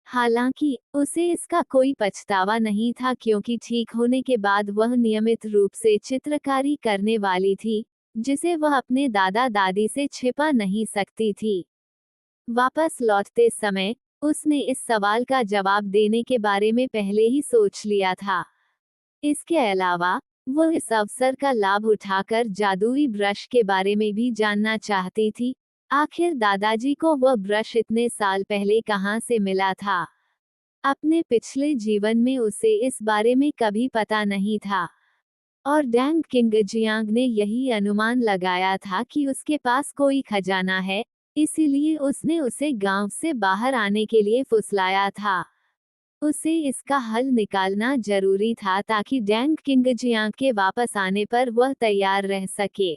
हालांकि उसे इसका कोई पछतावा नहीं था, क्योंकि ठीक होने के बाद वह नियमित रूप से चित्रकारी करने वाली थी, जिसे वह अपने दादा दादी से छिपा नहीं सकती थी। वापस लौटते समय उसने इस सवाल का जवाब देने के बारे में पहले ही सोच लिया था। इसके अलावा वह इस अवसर का लाभ उठाकर जादुई ब्रश के बारे में भी जानना चाहती थी। आखिर दादाजी को वह ब्रश इतने साल पहले कहां से मिला था? अपने पिछले जीवन में उसे इस बारे में कभी पता नहीं था, और डैंग किंगजियांग ने यही अनुमान लगाया था कि उसके पास कोई खजाना है, इसीलिए उसने उसे गांव से बाहर आने के लिए फुसलाया था। उसे इसका हल निकालना जरूरी था ताकि डैंग किंगजियांग के वापस आने पर वह तैयार रह सके।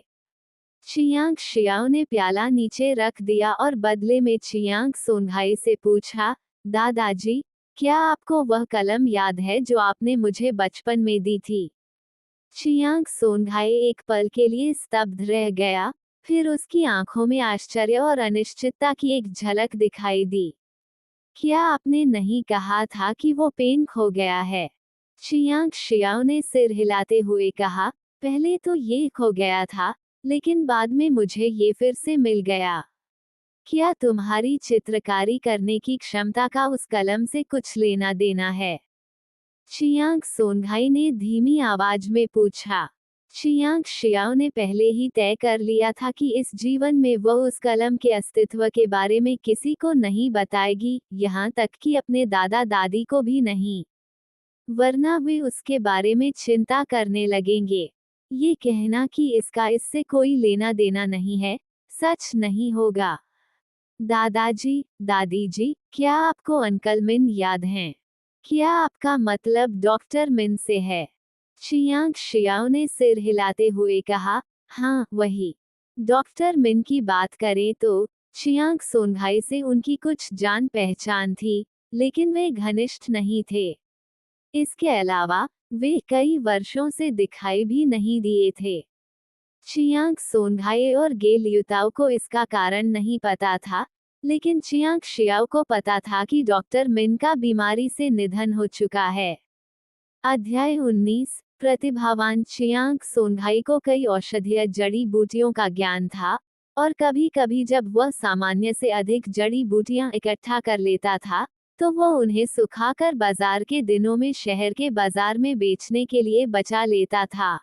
चियांग शियाओ ने प्याला नीचे रख दिया और बदले में चियांग सोनघाई से पूछा, दादाजी, क्या आपको वह कलम याद है जो आपने मुझे बचपन में दी थी? चियांग सोनघाई एक पल के लिए स्तब्ध रह गया, फिर उसकी आंखों में आश्चर्य और अनिश्चितता की एक झलक दिखाई दी। क्या आपने नहीं कहा था कि वो पेन खो गया है? चियांग शियाओ ने सिर हिलाते हुए कहा, पहले तो ये खो गया था, लेकिन बाद में मुझे ये फिर से मिल गया। क्या तुम्हारी चित्रकारी करने की क्षमता का उस कलम से कुछ लेना देना है? चियांग सोनघाई ने धीमी आवाज में पूछा। चियांग शियाओ ने पहले ही तय कर लिया था कि इस जीवन में वह उस कलम के अस्तित्व के बारे में किसी को नहीं बताएगी, यहाँ तक कि अपने दादा दादी को भी नहीं, वरना वे उसके बारे में चिंता करने लगेंगे। ये कहना कि इसका इससे कोई लेना देना नहीं है, सच नहीं होगा। दादाजी, दादी जी, क्या आपको अंकल मिन याद हैं? क्या आपका मतलब डॉक्टर मिन से है? चियांग शियाओ ने सिर हिलाते हुए कहा, हाँ वही। डॉक्टर मिन की बात करें तो चियांग सोनघाई से उनकी कुछ जान पहचान थी, लेकिन वे घनिष्ठ नहीं थे। इसके अलावा वे कई वर्षों से दिखाई भी नहीं दिए थे। चियांग सोनघाई और गे लियुताओ को इसका कारण नहीं पता था, लेकिन चियांग शियाओ को पता था कि डॉक्टर मिन का बीमारी से निधन हो चुका है। अध्याय 19। प्रतिभावान चियांग सोनघाई को कई औषधीय जड़ी बूटियों का ज्ञान था, और कभी कभी जब वह सामान्य से अधिक जड़ी बूटियां इकट्ठा कर लेता था, तो वह उन्हें सुखाकर बाजार के दिनों में शहर के बाजार में बेचने के लिए बचा लेता था।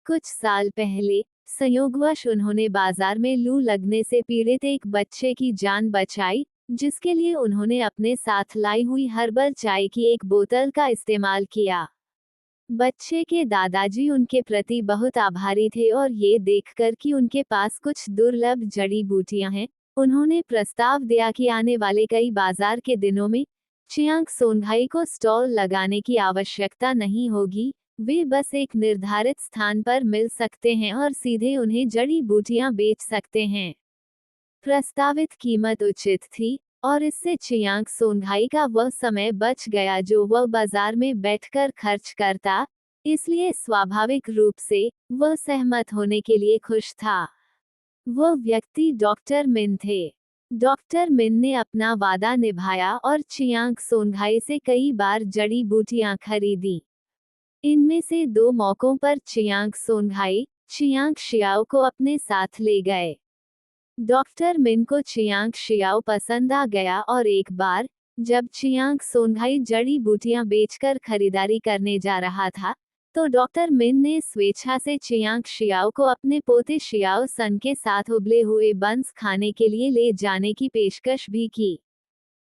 कुछ साल पहले संयोगवश उन्होंने बाजार में लू लगने से पीड़ित एक बच्चे की जान बचाई, जिसके लिए उन्होंने अपने साथ लाई हुई हर्बल चाय की एक बोतल का इस्तेमाल किया। बच्चे के दादाजी उनके प्रति बहुत आभारी थे, और ये देखकर कि उनके पास कुछ दुर्लभ जड़ी बूटियां हैं, उन्होंने प्रस्ताव दिया कि आने वाले कई बाजार के दिनों में चियांग सोनघाई को स्टॉल लगाने की आवश्यकता नहीं होगी। वे बस एक निर्धारित स्थान पर मिल सकते हैं और सीधे उन्हें जड़ी बूटियां बेच सकते हैं। प्रस्तावित कीमत उचित थी, और इससे चियांग सोनघाई का वह समय बच गया जो वह बाजार में बैठकर खर्च करता, इसलिए स्वाभाविक रूप से वह सहमत होने के लिए खुश था। वह व्यक्ति डॉक्टर मिन थे। डॉक्टर मिन ने अपना वादा निभाया और चियांग सोनघाई से कई बार जड़ी बूटियां खरीदी। इनमें से 2 मौकों पर चियांग सोनघाई चियांग शियाओ को अपने साथ ले गए। डॉक्टर मिन को चियांग शियाओ पसंद आ गया, और एक बार जब चियांग सोनघाई जड़ी बूटियां बेचकर खरीदारी करने जा रहा था, तो डॉक्टर मिन ने स्वेच्छा से चियांग शियाओ को अपने पोते शियाओ सन के साथ उबले हुए बंस खाने के लिए ले जाने की पेशकश भी की।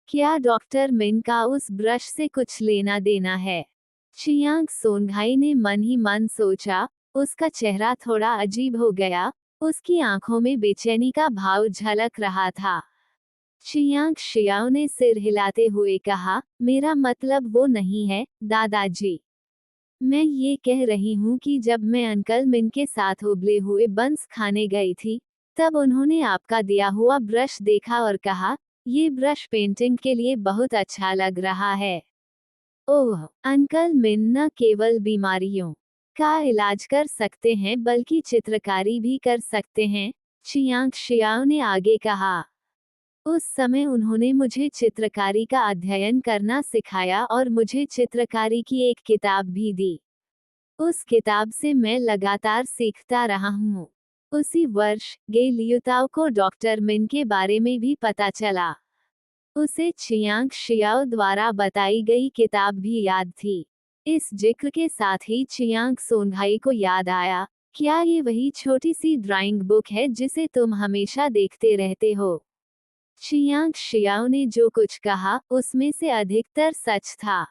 क्या डॉक्टर मिन का उस ब्रश से कुछ लेना देना है? चियांग सोनघाई ने मन ही मन सोचा। उसका चेहरा थोड़ा अजीब हो गया, उसकी आंखों में बेचैनी का भाव झलक रहा था। चियांग शियाओ ने सिर हिलाते हुए कहा, मेरा मतलब वो नहीं है, दादाजी। मैं ये कह रही हूँ कि जब मैं अंकल मिन के साथ उबले हुए बंस खाने गई थी, तब उन्होंने आपका दिया हुआ ब्रश देखा और कहा, ये ब्रश पेंटिंग के लिए बहुत अच्छा लग रहा है। ओह, अंकल मिन न केवल बीमारियों का इलाज कर सकते हैं बल्कि चित्रकारी भी कर सकते हैं, चियांग शियाओ ने आगे कहा। उस समय उन्होंने मुझे चित्रकारी का अध्ययन करना सिखाया और मुझे चित्रकारी की एक किताब भी दी। उस किताब से मैं लगातार सीखता रहा हूँ। उसी वर्ष गे लियुताओ को डॉक्टर मिन के बारे में भी पता चला। उसे चियांग शियाओ द्वारा बताई गई किताब भी याद थी। इस जिक्र के साथ ही चियांग सोनघाई को याद आया, क्या ये वही छोटी सी ड्राइंग बुक है जिसे तुम हमेशा देखते रहते हो? चियांग शियाओ ने जो कुछ कहा उसमें से अधिकतर सच था।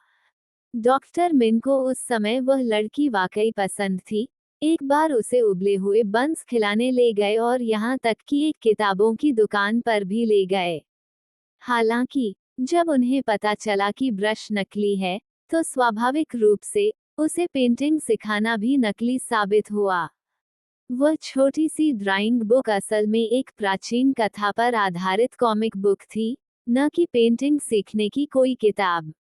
डॉक्टर मिन को उस समय वह लड़की वाकई पसंद थी। एक बार उसे उबले हुए बंस खिलाने ले गए और यहाँ तक कि एक किताबों की दुकान पर भी ले गए। हालांकि जब उन्हें पता चला कि ब्रश नकली है, तो स्वाभाविक रूप से उसे पेंटिंग सिखाना भी नकली साबित हुआ। वह छोटी सी ड्राइंग बुक असल में एक प्राचीन कथा पर आधारित कॉमिक बुक थी, न कि पेंटिंग सीखने की कोई किताब।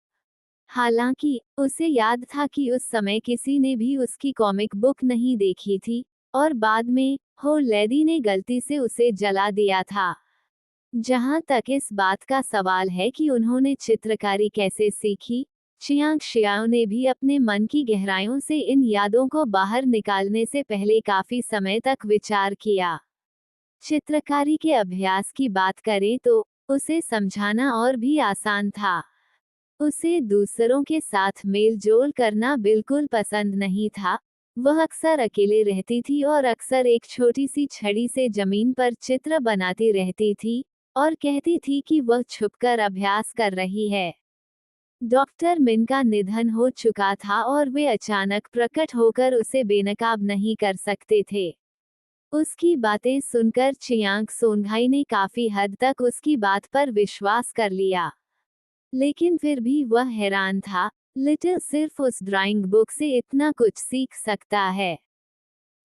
हालांकि उसे याद था कि उस समय किसी ने भी उसकी कॉमिक बुक नहीं देखी थी, और बाद में हो लेडी ने गलती से उसे जला दिया था। जहां तक इस बात का सवाल है कि उन्होंने चित्रकारी कैसे सीखी, चियांग शियाओ ने भी अपने मन की गहराइयों से इन यादों को बाहर निकालने से पहले काफी समय तक विचार किया। चित्रकारी के अभ्यास की बात करें तो उसे समझाना और भी आसान था। उसे दूसरों के साथ मेलजोल करना बिल्कुल पसंद नहीं था। वह अक्सर अकेले रहती थी और अक्सर एक छोटी सी छड़ी से जमीन पर चित्र बनाती रहती थी और कहती थी कि वह छुपकर अभ्यास कर रही है। डॉक्टर मिन का निधन हो चुका था और वे अचानक प्रकट होकर उसे बेनकाब नहीं कर सकते थे। उसकी बातें सुनकर चियांग सोनघाई ने काफी हद तक उसकी बात पर विश्वास कर लिया। लेकिन फिर भी वह हैरान था, लिटिल सिर्फ उस ड्राइंग बुक से इतना कुछ सीख सकता है।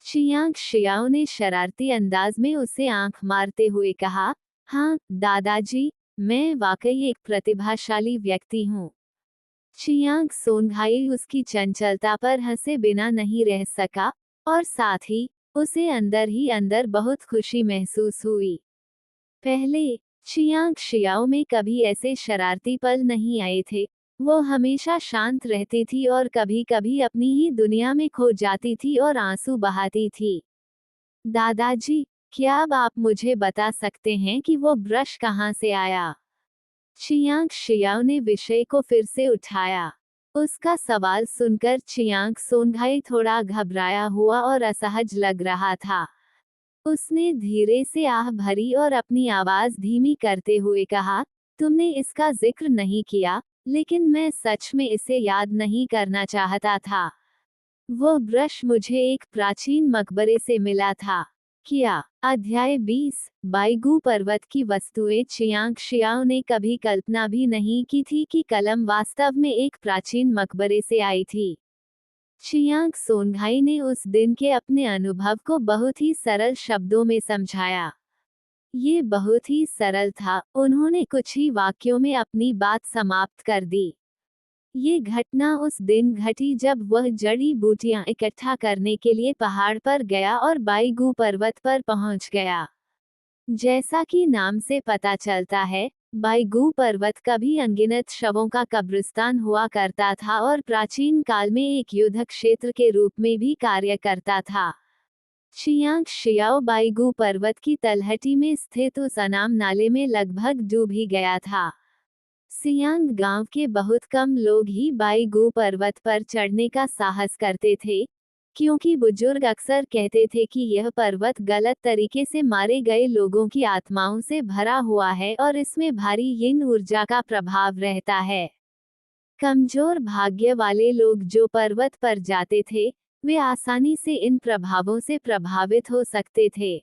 चियांग शियाओ ने शरारती अंदाज में उसे आंख मारते हुए कहा, हाँ दादाजी, मैं वाकई एक प्रतिभाशाली व्यक्ति हूँ। चियांग सोनघाई उसकी चंचलता पर हंसे बिना नहीं रह सका, और साथ ही उसे अंदर ही अंदर बहुत खुशी महसूस हुई। पहले चियांग शियाओ में कभी ऐसे शरारती पल नहीं आए थे। वो हमेशा शांत रहती थी और कभी कभी अपनी ही दुनिया में खो जाती थी और आंसू बहाती थी। दादाजी, क्या अब आप मुझे बता सकते हैं कि वो ब्रश कहाँ से आया? चियांग शियाओ ने विषय को फिर से उठाया। उसका सवाल सुनकर चियांग सोनघाई थोड़ा घबराया हुआ और असहज लग रहा था। उसने धीरे से आह भरी और अपनी आवाज धीमी करते हुए कहा, तुमने इसका जिक्र नहीं किया, लेकिन मैं सच में इसे याद नहीं करना चाहता था। वो ब्रश मुझे एक प्राचीन मकबरे से मिला था। क्या? अध्याय 20, बाइगू पर्वत की वस्तुएं। चियांग शियाओ ने कभी कल्पना भी नहीं की थी कि कलम वास्तव में एक प्राचीन मकबरे से आई थी। चियांग सोनघाई ने उस दिन के अपने अनुभव को बहुत ही सरल शब्दों में समझाया। ये बहुत ही सरल था, उन्होंने कुछ ही वाक्यों में अपनी बात समाप्त कर दी। ये घटना उस दिन घटी जब वह जड़ी बूटियां इकट्ठा करने के लिए पहाड़ पर गया और बाइगू पर्वत पर पहुंच गया। जैसा कि नाम से पता चलता है, बाइगू पर्वत कभी अनगिनत शवों का कब्रिस्तान हुआ करता था और प्राचीन काल में एक युद्ध क्षेत्र के रूप में भी कार्य करता था। चियांग शियाओ बाइगू पर्वत की तलहटी में स्थित उस अनाम नाले में लगभग डूब ही गया था। सियांग गांव के बहुत कम लोग ही बाइगू पर्वत पर चढ़ने का साहस करते थे, क्योंकि बुजुर्ग अक्सर कहते थे कि यह पर्वत गलत तरीके से मारे गए लोगों की आत्माओं से भरा हुआ है और इसमें भारी यिन ऊर्जा का प्रभाव रहता है। कमजोर भाग्य वाले लोग जो पर्वत पर जाते थे, वे आसानी से इन प्रभावों से प्रभावित हो सकते थे।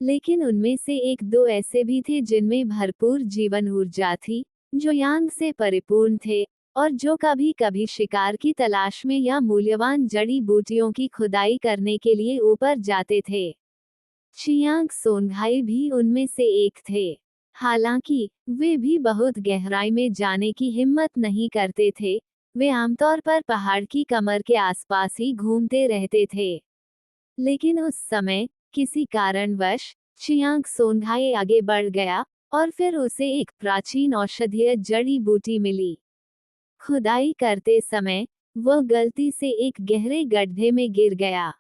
लेकिन उनमें से एक दो ऐसे भी थे जिनमें भरपूर जीवन ऊर्जा थी, जो यांग से परिपूर्ण थे, और जो कभी कभी शिकार की तलाश में या मूल्यवान जड़ी बूटियों की खुदाई करने के लिए ऊपर जाते थे। चियांग सोनघाई भी उनमें से एक थे। हालांकि वे भी बहुत गहराई में जाने की हिम्मत नहीं करते थे, वे आमतौर पर पहाड़ की कमर के आसपास ही घूमते रहते थे। लेकिन उस समय किसी कारणवश चियांग सोनघाई आगे बढ़ गया और फिर उसे एक प्राचीन औषधीय जड़ी बूटी मिली। खुदाई करते समय वह गलती से एक गहरे गड्ढे में गिर गया।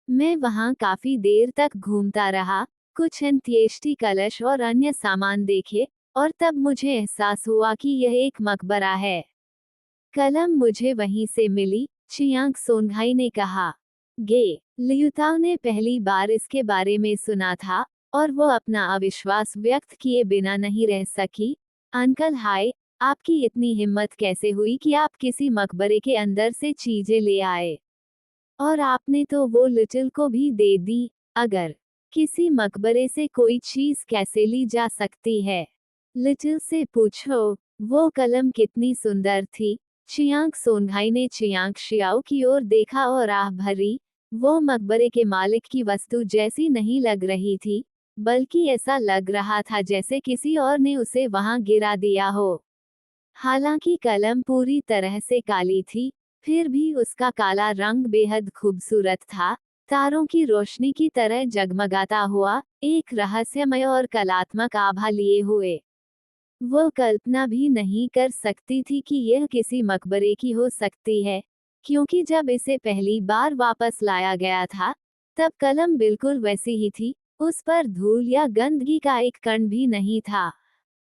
मैं वहां काफी देर तक घूमता रहा, कुछ अंत्येष्टि कलश और अन्य सामान देखे, और तब मुझे एहसास हुआ कि यह एक मकबरा है। कलम मुझे वहीं से मिली, चियांग सोनघाई ने कहा। गे लियुताओ ने पहली बार इसके बारे में सुना था, और वो अपना अविश्वास व्यक्त किए बिना नहीं रह सकी। अंकल हाय, आपकी इतनी हिम्मत कैसे हुई कि आप किसी मकबरे के अंदर से चीजें ले आए? और आपने तो वो लिटिल को भी दे दी। अगर किसी मकबरे से कोई चीज कैसे ली जा सकती है? लिटिल से पूछो। वो कलम कितनी सुंदर थी। चियांग सोनघाई ने चियांग शियाओ की ओर देखा और आह भरी। वो मकबरे के मालिक की वस्तु जैसी नहीं लग रही थी, बल्कि ऐसा लग रहा था जैसे किसी और ने उसे वहां गिरा दिया हो। हालांकि कलम पूरी तरह से काली थी, फिर भी उसका काला रंग बेहद खूबसूरत था, तारों की रोशनी की तरह जगमगाता हुआ, एक रहस्यमय और कलात्मक आभा लिए हुए। वो कल्पना भी नहीं कर सकती थी कि यह किसी मकबरे की हो सकती है, क्योंकि जब इसे पहली बार वापस लाया गया था, तब कलम बिल्कुल वैसी ही थी, उस पर धूल या गंदगी का एक कण भी नहीं था।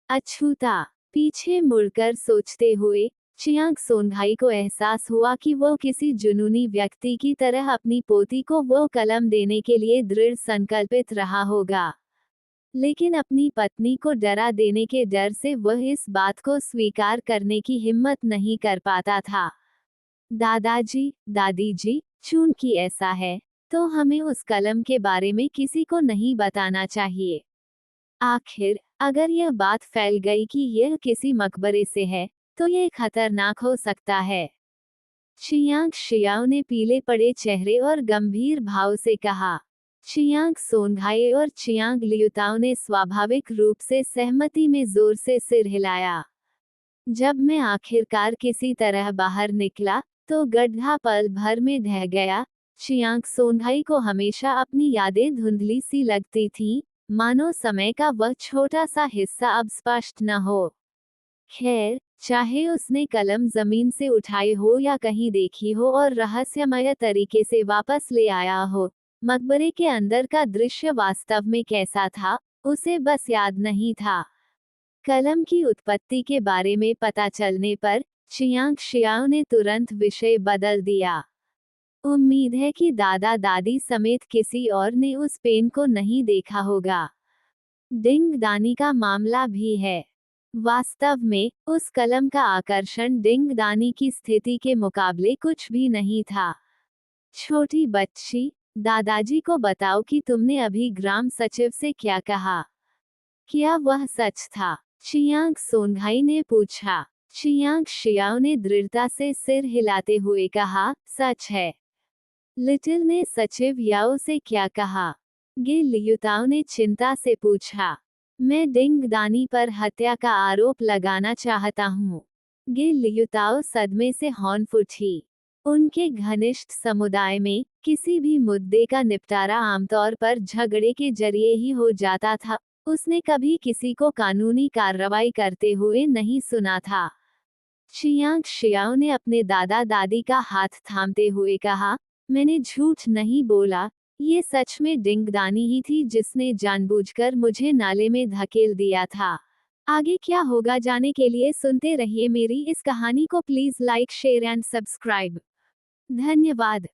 अछूता पीछे मुड़कर सोचते हुए चियांग सोनघाई को एहसास हुआ कि वो किसी जुनूनी व्यक्ति की तरह अपनी पोती को वो कलम देने के लिए दृढ़ संकल्पित रहा होगा, लेकिन अपनी पत्नी को डरा देने के डर से वह इस बात को स्वीकार करने की हिम्मत नहीं कर पाता था। दादाजी, दादी जी, चूंकि ऐसा है, तो हमें उस कलम के बारे में किसी को नहीं बताना चाहिए। आखिर अगर यह बात फैल गई कि यह किसी मकबरे से है, तो यह खतरनाक हो सकता है। चियांग शियाओ ने पीले पड़े चेहरे और गंभीर भाव से कहा। चियांग सोनघाई और चियांग लियुताओ ने स्वाभाविक रूप से सहमति में जोर से सिर हिलाया। जब मैं आखिरकार किसी तरह बाहर निकला, तो गड्ढा पल भर में ढह गया। चियांग सोनघाई को हमेशा अपनी यादें धुंधली सी लगती थीं, मानो समय का वह छोटा सा हिस्सा अब स्पष्ट न हो। खैर, चाहे उसने कलम जमीन से उठाई हो या कहीं देखी हो और रहस्यमय तरीके से वापस ले आया हो, मकबरे के अंदर का दृश्य वास्तव में कैसा था, उसे बस याद नहीं था। कलम की उत्पत्ति के बारे में पता चलने पर चियांग शियाओ ने तुरंत विषय बदल दिया। उम्मीद है कि दादा दादी समेत किसी और ने उस पेन को नहीं देखा होगा। डिंग दानी का मामला भी है। वास्तव में उस कलम का आकर्षण डिंग दानी की स्थिति के मुकाबले कुछ भी नहीं था। छोटी बच्ची, दादाजी को बताओ कि तुमने अभी ग्राम सचिव से क्या कहा। क्या वह सच था? चियांग सोनघाई ने पूछा। चियांग शियाओ ने दृढ़ता से सिर हिलाते हुए कहा, सच है। लिटिल ने सचिव याओ से क्या कहा? गे लियुताओ ने चिंता से पूछा। मैं डिंग दानी पर हत्या का आरोप लगाना चाहता हूँ। गे लियुताओ सदमे से हौंफ उठी। उनके घनिष्ठ समुदाय में किसी भी मुद्दे का निपटारा आमतौर पर झगड़े के जरिए ही हो जाता था। उसने कभी किसी को कानूनी कार्रवाई करते हुए नहीं सुना था। चियांग शियाओ ने अपने दादा दादी का हाथ थामते हुए कहा, मैंने झूठ नहीं बोला, ये सच में डिंगदानी ही थी जिसने जानबूझकर मुझे नाले में धकेल दिया था। आगे क्या होगा जाने के लिए सुनते रहिए मेरी इस कहानी को। Please like, share and subscribe. धन्यवाद।